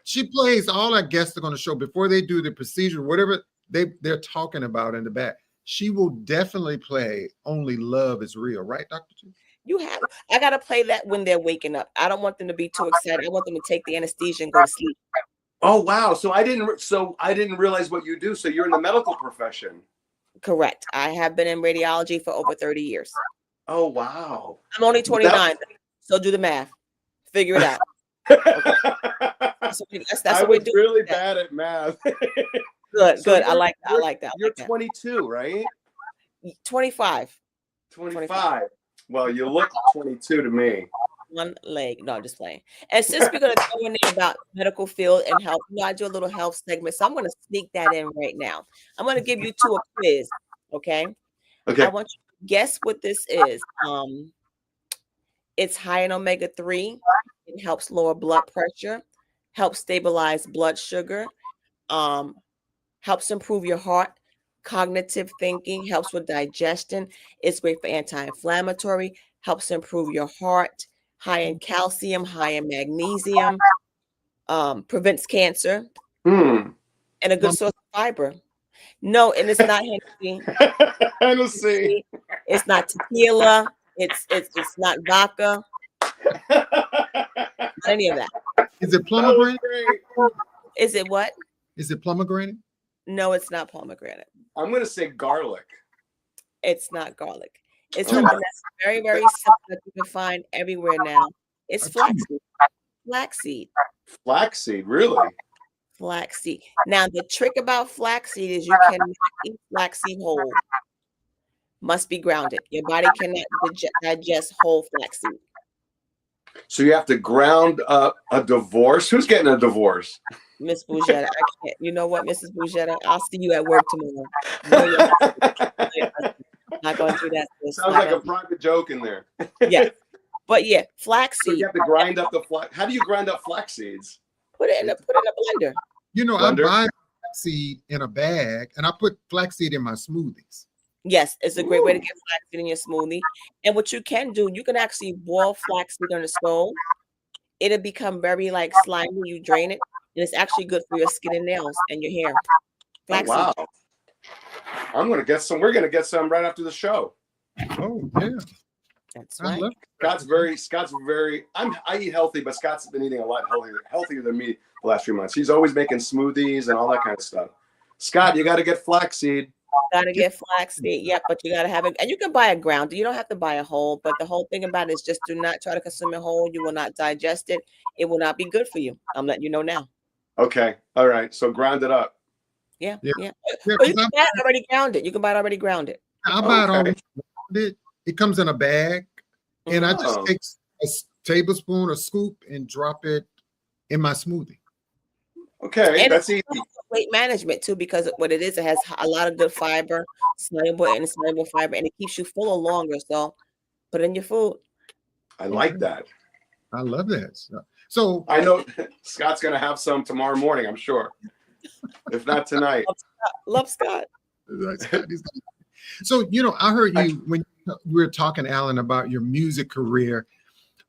she plays all our guests are going to show before they do the procedure, whatever they're talking about in the back. She will definitely play Only Love Is Real, right, Dr. G? I gotta play that when they're waking up. I don't want them to be too excited. I want them to take the anesthesia and go to sleep. Oh wow! So I didn't realize what you do. So you're in the medical profession. Correct. I have been in radiology for over 30 years. Oh wow! I'm only 29, so do the math. Figure it out. Okay. That's I was really bad at math. Good. I like that. You're 22, right? 25. 25. Well, you look 22 to me. One leg. No, I'm just playing. And since we're going to go in there about medical field and health, I do a little health segment. So I'm going to sneak that in right now. I'm going to give you two a quiz. Okay. I want you to guess what this is. It's high in omega-3. It helps lower blood pressure, helps stabilize blood sugar, helps improve your heart, cognitive thinking, helps with digestion. It's great for anti-inflammatory, helps improve your heart, high in calcium, high in magnesium, prevents cancer, and a good source of fiber. No, and it's not Hennessy. Hennessy. It's not tequila. It's not vodka. Not any of that. Is it pomegranate? Is it what? Is it pomegranate? No, it's not pomegranate. I'm going to say garlic. It's not garlic. It's something that's very, very simple that you can find everywhere now. It's flaxseed. Flaxseed. Flaxseed, really? Flaxseed. Now, the trick about flaxseed is you cannot eat flaxseed whole. Must be grounded. Your body cannot digest whole flaxseed. So you have to ground up a divorce? Who's getting a divorce? Miss Bougetta. I can't. You know what, Mrs. Bougetta? I'll see you at work tomorrow. I'm not going to do that. Sounds like a private joke in there. Yeah. But yeah, So flaxseed. you have to grind up the flax. How do you grind up flax seeds? Put it in a blender. You know, Blender? I buy flaxseed in a bag and I put flaxseed in my smoothies. Yes, it's a great way to get flaxseed in your smoothie. And what you can do, you can actually boil flaxseed on the stove. It'll become very like slimy. You drain it, and it's actually good for your skin and nails and your hair. Flaxseed. Oh, wow. I'm gonna get some. We're gonna get some right after the show. Oh yeah, That's I right. love Scott's very. I eat healthy, but Scott's been eating a lot healthier than me the last few months. He's always making smoothies and all that kind of stuff. Scott, you got to get flaxseed. Gotta get flaxseed. Yep, but you gotta have it, and you can buy a ground. You don't have to buy a whole. But the whole thing about it is just do not try to consume it whole. You will not digest it. It will not be good for you. I'm letting you know now. Okay, all right. So ground it up. Yeah. Yeah. But you 'cause can buy it already grounded. You can buy it already grounded. I buy it Okay. already. It comes in a bag, and I just Oh. take a tablespoon, a scoop, and drop it in my smoothie. Okay, And that's it's easy. weight management too, because what it is, it has a lot of good fiber, soluble and insoluble fiber, and it keeps you fuller longer. So put it in your food. I like that. I love that stuff. So I know Scott's gonna have some tomorrow morning. I'm sure. If not tonight. Love Scott. So, you know, I heard you when we were talking, Alan, about your music career,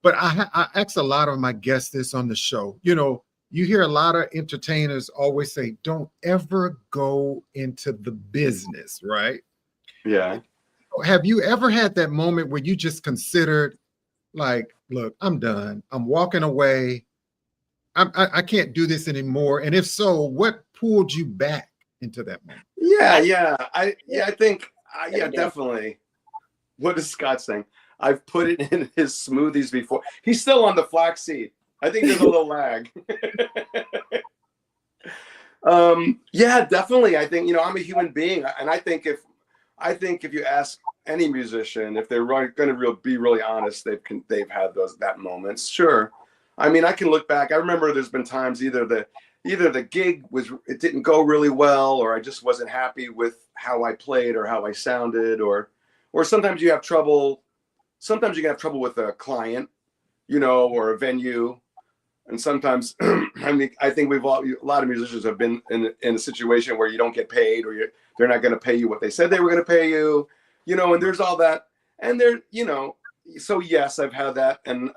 but I asked a lot of my guests this on the show. You know, you hear a lot of entertainers always say, don't ever go into the business, right? Yeah. Have you ever had that moment where you just considered, like, look, I'm done. I'm walking away. I can't do this anymore. And if so, what pulled you back into that moment? Yeah. I think definitely. What is Scott saying? I've put it in his smoothies before. He's still on the flaxseed. I think there's a little lag. Yeah, definitely. I think, you know, I'm a human being, and I think if you ask any musician, if they're going to be really honest, they've had that moments. Sure. I mean, I can look back. I remember there's been times either the gig it didn't go really well, or I just wasn't happy with how I played or how I sounded, or sometimes you have trouble. Sometimes you can have trouble with a client, you know, or a venue. And sometimes, I mean, I think a lot of musicians have been in a situation where you don't get paid, or they're not going to pay you what they said they were going to pay you, you know, and there's all that. And you know, so yes, I've had that. And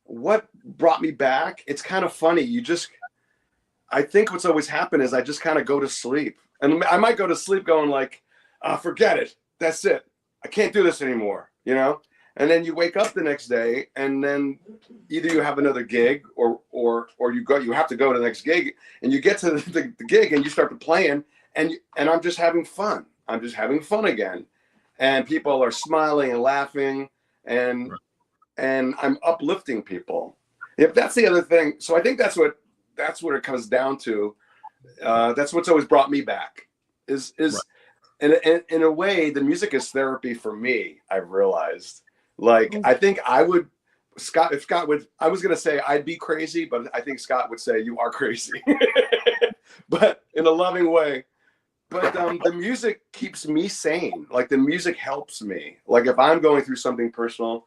what brought me back, it's kind of funny. I think what's always happened is I just kind of go to sleep. And I might go to sleep going like, forget it. That's it. I can't do this anymore, you know? And then you wake up the next day, and then either you have another gig or you have to go to the next gig, and you get to the gig and you start to playing, and I'm just having fun. I'm just having fun again. And people are smiling and laughing, and I'm uplifting people. If that's the other thing. So I think that's what it comes down to. That's what's always brought me back is right. In a way, the music is therapy for me. I've realized. Like, I think I was going to say I'd be crazy, but I think Scott would say you are crazy, but in a loving way. But the music keeps me sane. Like, the music helps me. Like, if I'm going through something personal,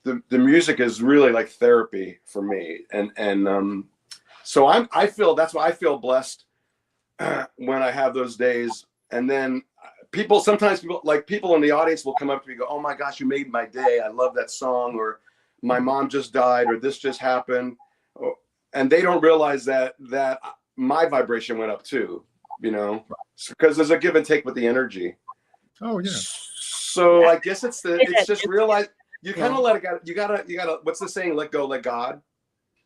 the music is really like therapy for me. And so that's why I feel blessed when I have those days. And then sometimes people in the audience will come up to me and go, oh my gosh, you made my day. I love that song, or my mom just died, or this just happened. And they don't realize that my vibration went up too, you know, because there's a give and take with the energy. Oh yeah. So I guess it's just realize you kind of let it go. You gotta, what's the saying? Let go, let God.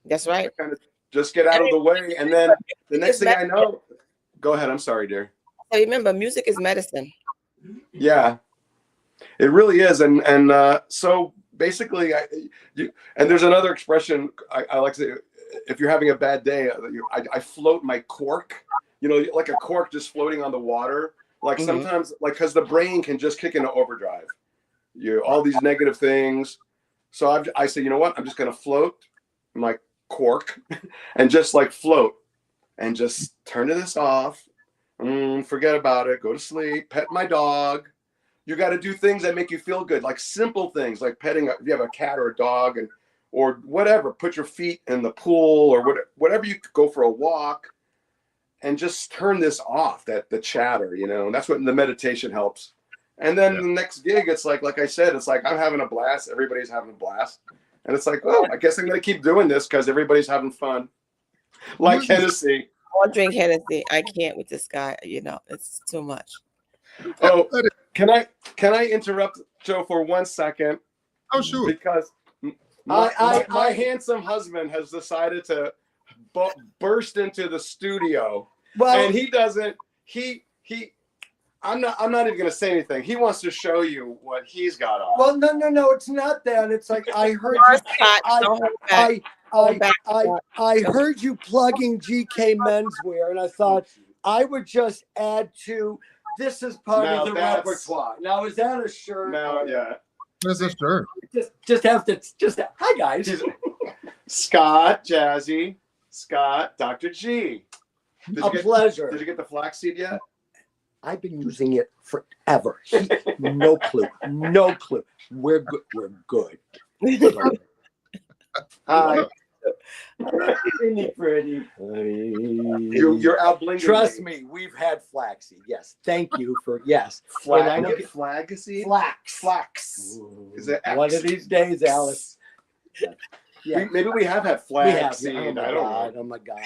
That's right. Kind of just get out of the way. And then the next thing I know, go ahead. I'm sorry, dear. So remember, music is medicine. Yeah, it really is. And so basically, and there's another expression I like to say, if you're having a bad day, I float my cork, you know, like a cork just floating on the water. Like sometimes, like, because the brain can just kick into overdrive, all these negative things. So I say, you know what, I'm just going to float my cork and just like float and just turn this off. Forget about it. Go to sleep. Pet my dog. You got to do things that make you feel good, like simple things, like petting. If you have a cat or a dog, or whatever, put your feet in the pool or whatever. You could go for a walk, and just turn this off. The chatter, and that's what the meditation helps. And then the next gig, it's like I said, it's like I'm having a blast. Everybody's having a blast, and it's like, well, I guess I'm gonna keep doing this because everybody's having fun. Like Hennessy. I'll drink Hennessy. I can't with this guy. It's too much. Oh. Can I interrupt Joe for 1 second? Oh, sure. Because my handsome husband has decided to burst into the studio, and he doesn't. I'm not even going to say anything. He wants to show you what he's got on. Well, no, it's not that. It's like I heard I heard you plugging GK Menswear, and I thought I would just add to. This is part of the repertoire. Now, is that a shirt? No, yeah. That's a shirt. Hi, guys. Scott, Jazzie, Dr.G. Pleasure. Did you get the flaxseed yet? I've been using it forever. No clue. We're good. We're good. Pretty. You're out blinging. Trust me, we've had flaxseed. Yes, thank you for flaxseed. Flax. Is it X? One of these days, Alice? Yeah. Maybe we have had flaxseed. I don't know. Oh my God.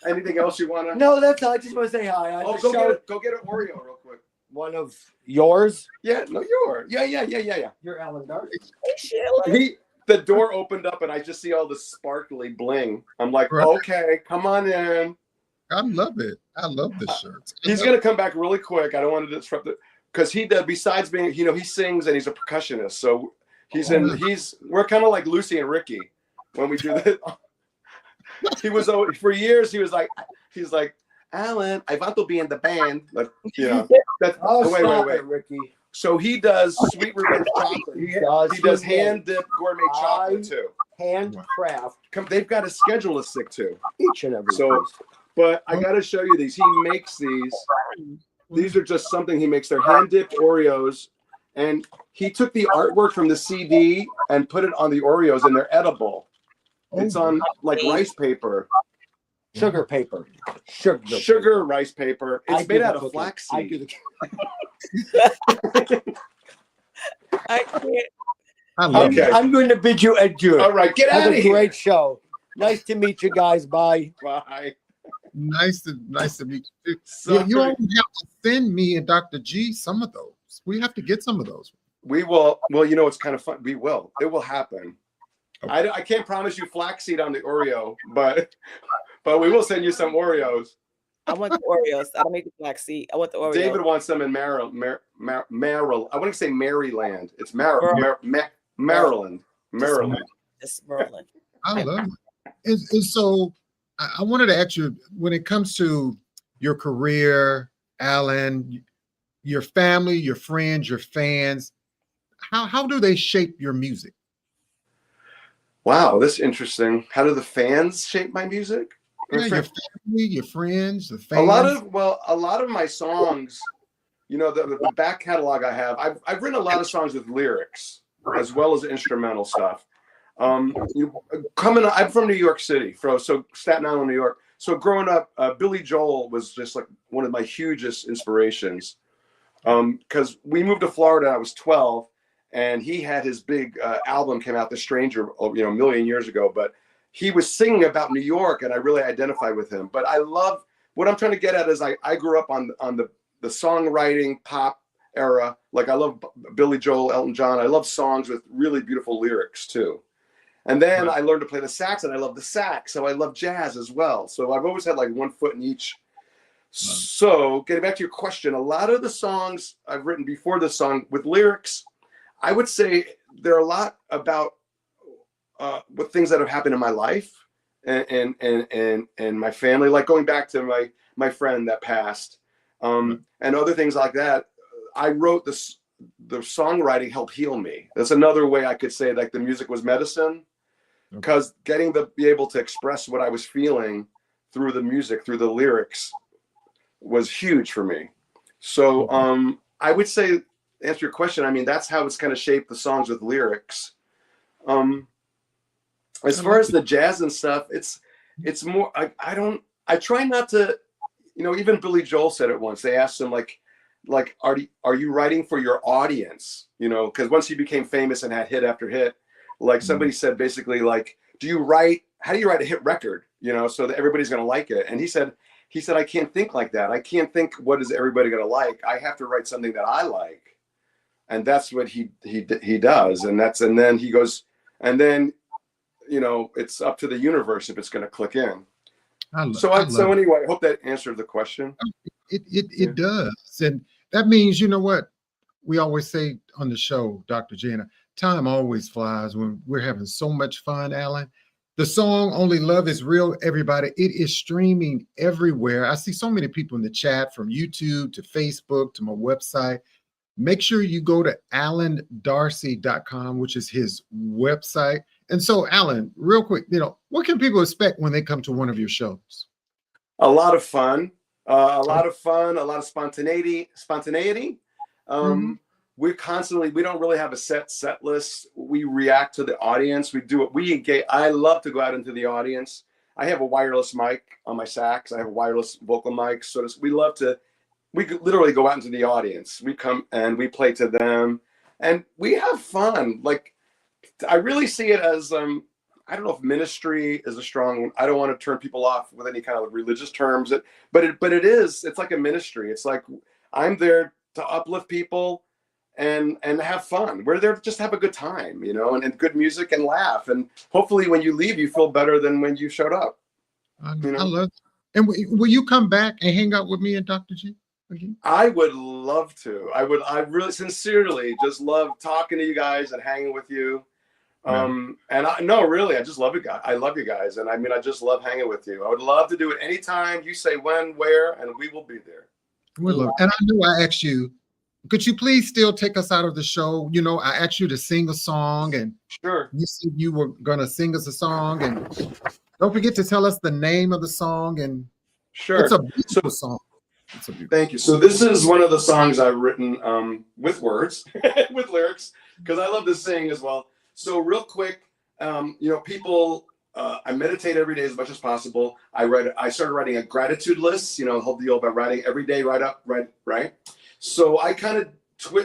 Anything else you want to? No, that's all. I just want to say hi. Go get an Oreo real quick. One of yours? Yeah, no, yours. Yeah. You're Alan Darcy. The door opened up and I just see all the sparkly bling. I'm like, okay, come on in. I love it. I love the shirts. He's gonna come back really quick. I don't want to disrupt it because he does. Besides being, he sings and he's a percussionist. So we're kind of like Lucy and Ricky when we do this. He was for years. He's like, Alan, I want to be in the band. Like, that's wait, Ricky. So he does sweet revenge chocolate. He does hand dipped gourmet chocolate too. Handcraft. They've got a schedule to stick to. Each and every. So, but I got to show you these. He makes these. These are just something he makes. They're hand dipped Oreos, and he took the artwork from the CD and put it on the Oreos, and they're edible. It's on like rice paper. Sugar paper. Sugar rice paper. It's made out of flaxseed. I can't. I'm going to bid you adieu. All right, get out of here. Have a great show. Nice to meet you guys. Bye. Bye. Nice to meet you. Yeah, you only have to send me and Dr. G some of those. We have to get some of those. We will. Well, it's kind of fun. We will. It will happen. Okay. I can't promise you flaxseed on the Oreo, but we will send you some Oreos. I want the Oreos. I don't need the flaxseed. I want the Oreos. David wants them in Maryland. I want to say Maryland. It's Maryland. Maryland. It's Maryland. I love it. And so I wanted to ask you, when it comes to your career, Alan, your family, your friends, your fans, how do they shape your music? Wow, that's interesting. How do the fans shape my music? Yeah, your family, your friends, the fans. A lot of my songs, the back catalog I have, I've written a lot of songs with lyrics as well as instrumental stuff. I'm from New York City, so Staten Island, New York. So growing up, Billy Joel was just like one of my hugest inspirations. Because we moved to Florida, I was 12, and he had his big album came out, The Stranger, a million years ago. But he was singing about New York, and I really identified with him. But I love what I'm trying to get at is I grew up on the songwriting pop era. Like I love Billy Joel, Elton John. I love songs with really beautiful lyrics too. And then I learned to play the sax, and I love the sax. So I love jazz as well. So I've always had like one foot in each. So getting back to your question, a lot of the songs I've written before this song with lyrics, I would say they're a lot about what things that have happened in my life and my family, like going back to my friend that passed, and other things like that. I wrote the songwriting helped heal me. That's another way I could say like the music was medicine, because getting to be able to express what I was feeling through the music, through the lyrics, was huge for me. So I would say answer your question, I mean, that's how it's kind of shaped the songs with lyrics. As far as the jazz and stuff, it's more, I try not to, you know, even Billy Joel said it once. They asked him like, are you writing for your audience? You know, because once he became famous and had hit after hit, like somebody said basically like, how do you write a hit record? You know, so that everybody's going to like it. And he said, I can't think like that. I can't think, what is everybody going to like? I have to write something that I like. And that's what he does. And then he goes, and then, you know, it's up to the universe if it's going to click in. So anyway, I hope that answered the question. It does. And that means, you know what we always say on the show, Dr. G, time always flies when we're having so much fun, Alan. The song Only Love Is Real, everybody, it is streaming everywhere. I see so many people in the chat from YouTube to Facebook to my website. Make sure you go to alandarcy.com, which is his website. And so, Alan, real quick, you know, what can people expect when they come to one of your shows? A lot of fun, a lot of spontaneity. We don't really have a set list. We react to the audience. We do it. We engage. I love to go out into the audience. I have a wireless mic on my sax. I have a wireless vocal mic. So we literally go out into the audience. We come and we play to them and we have fun. Like, I really see it as, I don't know if ministry is a strong one. I don't want to turn people off with any kind of religious terms, but it's like a ministry. It's like, I'm there to uplift people and have fun. We're there to just have a good time, you know, and good music and laugh. And hopefully when you leave, you feel better than when you showed up. I love it. And will you come back and hang out with me and Dr. G again? I would love to. I really sincerely just love talking to you guys and hanging with you. And I just love you guys. I love you guys. And I mean, I just love hanging with you. I would love to do it anytime. You say when, where, and we will be there. And I know I asked you, could you please still take us out of the show? You know, I asked you to sing a song and sure, you said you were going to sing us a song, and don't forget to tell us the name of the song. And sure, it's a beautiful song. Thank you. So this is one of the songs I've written with words, with lyrics, because I love to sing as well. So real quick, you know, people, I meditate every day as much as possible. I started writing a gratitude list, you know, the whole deal about writing every day, right? So I kind of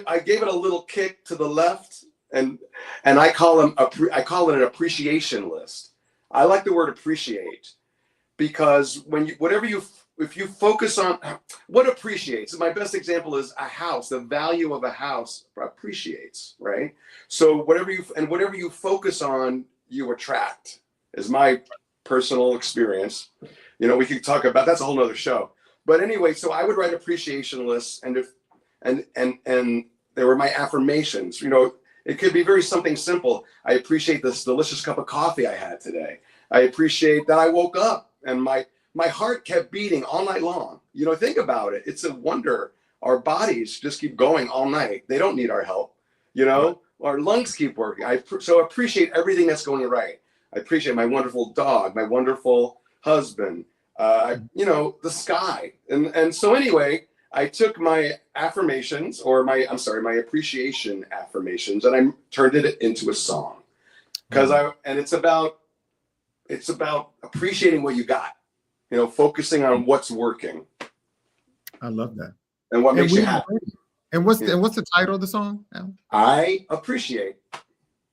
I gave it a little kick to the left, and I call it an appreciation list. I like the word appreciate because if you focus on what appreciates, my best example is a house. The value of a house appreciates, right? So whatever you focus on, you attract, is my personal experience. You know, we could talk about, that's a whole nother show. But anyway, so I would write appreciation lists, and they were my affirmations. You know, it could be something simple. I appreciate this delicious cup of coffee I had today. I appreciate that I woke up and my heart kept beating all night long. You know, think about it. It's a wonder. Our bodies just keep going all night. They don't need our help. You know, our lungs keep working. So appreciate everything that's going right. I appreciate my wonderful dog, my wonderful husband, you know, the sky. And so anyway, I took my affirmations my appreciation affirmations, and I turned it into a song. It's about appreciating what you got. You know, focusing on what's working. I love that. And what makes you happy. And what's the title of the song, Alan? I appreciate.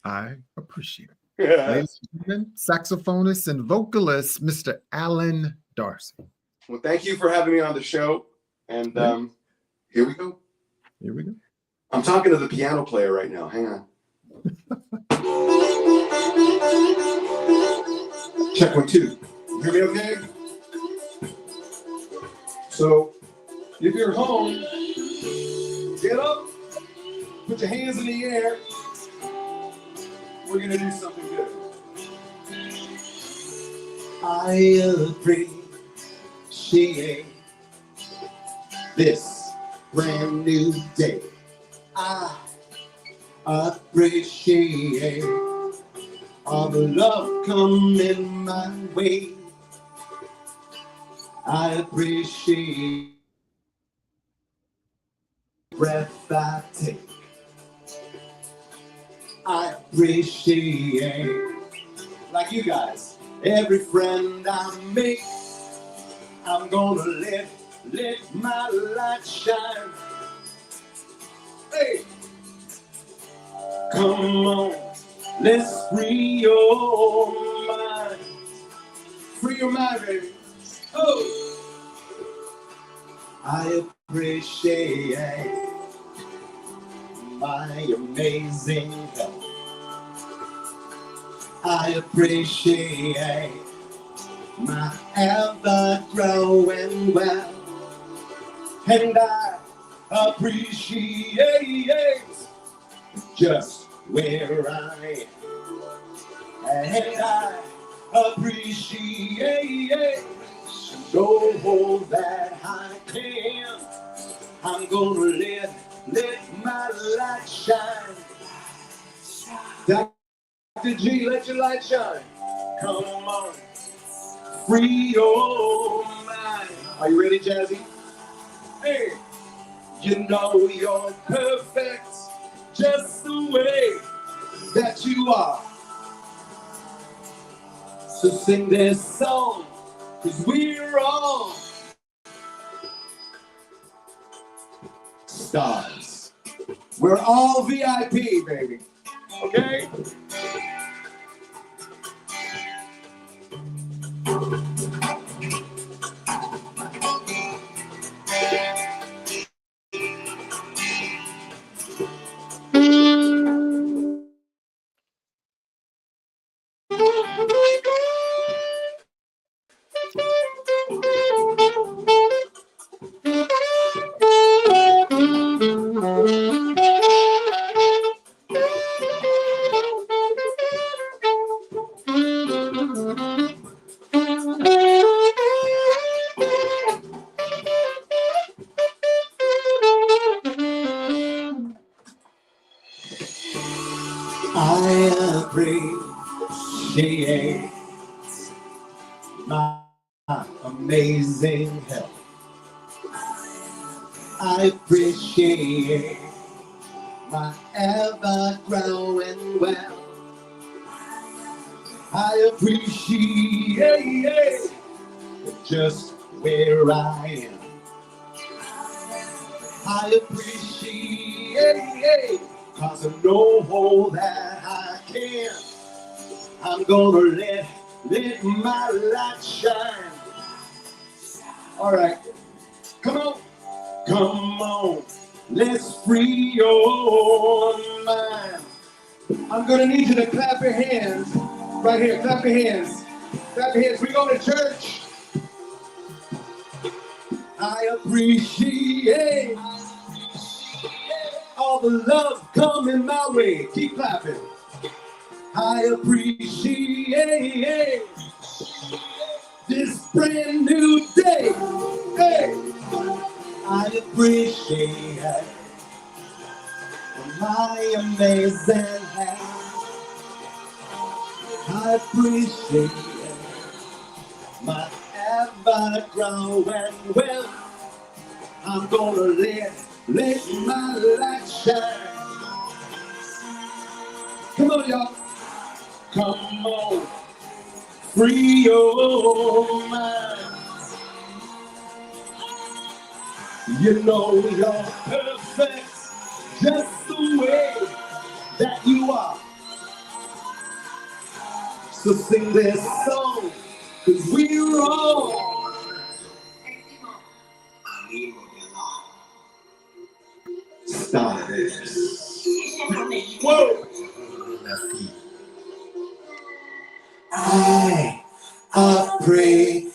I appreciate. Yeah. Ladies and gentlemen, saxophonist and vocalist, Mr. Alan Darcy. Well, thank you for having me on the show. And here we go. Here we go. I'm talking to the piano player right now. Hang on. Check 1, 2. You hear me okay? So, if you're home, get up, put your hands in the air. We're going to do something good. I appreciate this brand new day. I appreciate all the love coming my way. I appreciate breath I take. I appreciate, like you guys, every friend I make. I'm gonna let my light shine. Hey, come on, let's free your mind. Free your mind, baby. Oh, I appreciate my amazing health. I appreciate my ever-growing wealth. And I appreciate just where I am. And I appreciate all that I can. I'm gonna let my light shine. Dr.G, let your light shine. Come on, free your mind. Are you ready, Jazzie? Hey, you know you're perfect just the way that you are. So sing this song, 'cause we're all stars. We're all VIP, baby. Okay? I appreciate my amazing health. I appreciate my ever-growing wealth. I appreciate just where I am. I appreciate 'cause I know that I can. I'm gonna let my light shine. All right, come on, let's free your mind. I'm gonna need you to clap your hands right here. Clap your hands. Clap your hands. We go to church. I appreciate all the love coming my way. Keep clapping. I appreciate this brand new day. Hey, I appreciate my amazing health. I appreciate my ever-growing wealth. I'm gonna let my light shine. Come on, y'all. Come on, free your mind. You know you're perfect just the way that you are. So sing this song, 'cause we're all stars. Whoa! I appreciate.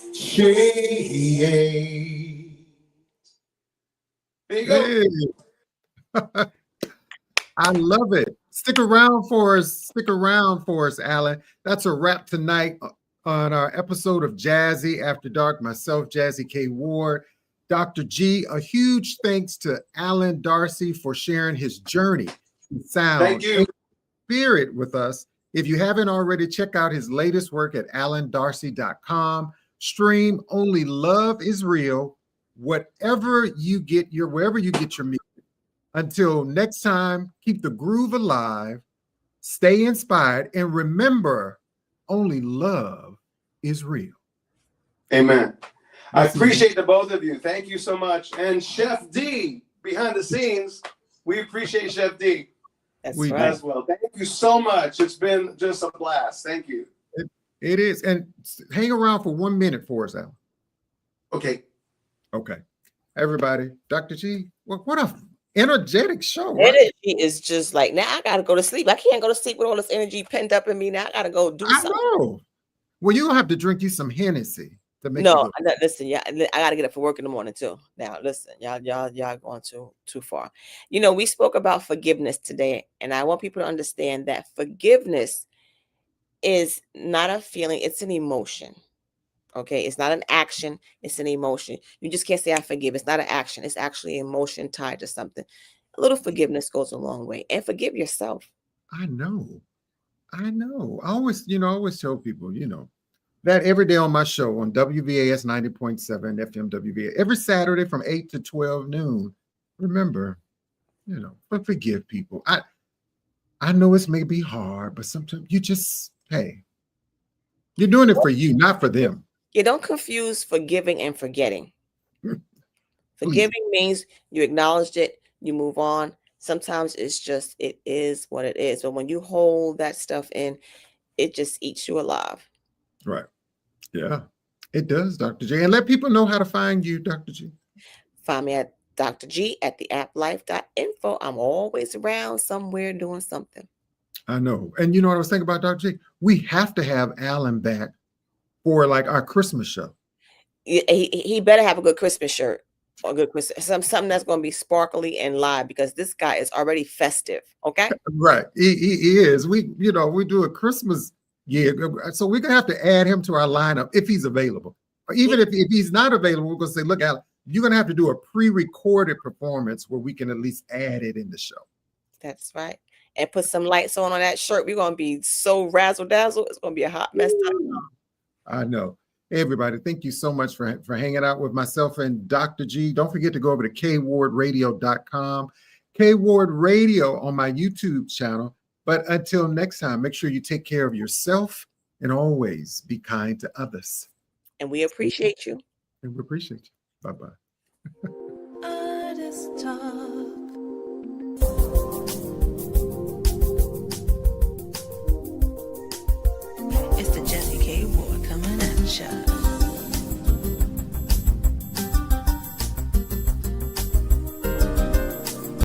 There you go. Hey. I love it. Stick around for us, Alan. That's a wrap tonight on our episode of Jazzie After Dark. Myself, Jazzie K.Ward, Dr. G. A huge thanks to Alan Darcy for sharing his journey in sound Thank you. and spirit with us. If you haven't already, check out his latest work at alandarcy.com. Stream Only Love Is Real, wherever you get your music. Until next time, keep the groove alive, stay inspired, and remember, only love is real. Amen. I appreciate the both of you. Thank you so much. And Chef D, behind the scenes, we appreciate Chef D. That's We right. as well. Thank you so much. It's been just a blast. Thank you. It is. And hang around for 1 minute for us, Al. Okay. Okay. Everybody, Dr. G, what a energetic show. Right? Energy is just like, now I gotta go to sleep. I can't go to sleep with all this energy pent up in me. Now I gotta go do something. I know. Well, you'll have to drink you some Hennessy to make No, it look. listen, yeah, I gotta get up for work in the morning too. Now, listen, y'all going too far. You know, we spoke about forgiveness today, and I want people to understand that forgiveness is not a feeling; it's an emotion. Okay, it's not an action; it's an emotion. You just can't say I forgive. It's not an action; it's actually an emotion tied to something. A little forgiveness goes a long way, and forgive yourself. I know. I always tell people, that every day on my show on WVAS 90.7 FM WVA, every Saturday from 8 to 12 noon. Remember, but forgive people. I know it may be hard, but sometimes you just, hey, you're doing it for you, not for them. You don't confuse forgiving and forgetting. Forgiving means you acknowledged it, you move on. Sometimes it's just, it is what it is. But when you hold that stuff in, it just eats you alive. Right. Yeah, it does, Dr. G. And let people know how to find you, Dr. G. Find me at Dr. G at theapplife.info. I'm always around somewhere doing something. I know. And you know what I was thinking about, Dr. G? We have to have Alan back for like our Christmas show. He better have a good Christmas shirt or a good Christmas, something that's going to be sparkly and live, because this guy is already festive. Okay. Right. He is. We do a Christmas gig. So we're going to have to add him to our lineup if he's available. Or even if he's not available, we're going to say, look, Alan, you're going to have to do a pre-recorded performance where we can at least add it in the show. That's right. And put some lights on that shirt. We're going to be so razzle dazzle. It's going to be a hot mess. I know. Hey, everybody, thank you so much for hanging out with myself and Dr. G. Don't forget to go over to KWardRadio.com, K.Ward Radio on my YouTube channel. But until next time, make sure you take care of yourself and always be kind to others. And we appreciate you. And we appreciate you. Bye-bye. Artist Talk. It's the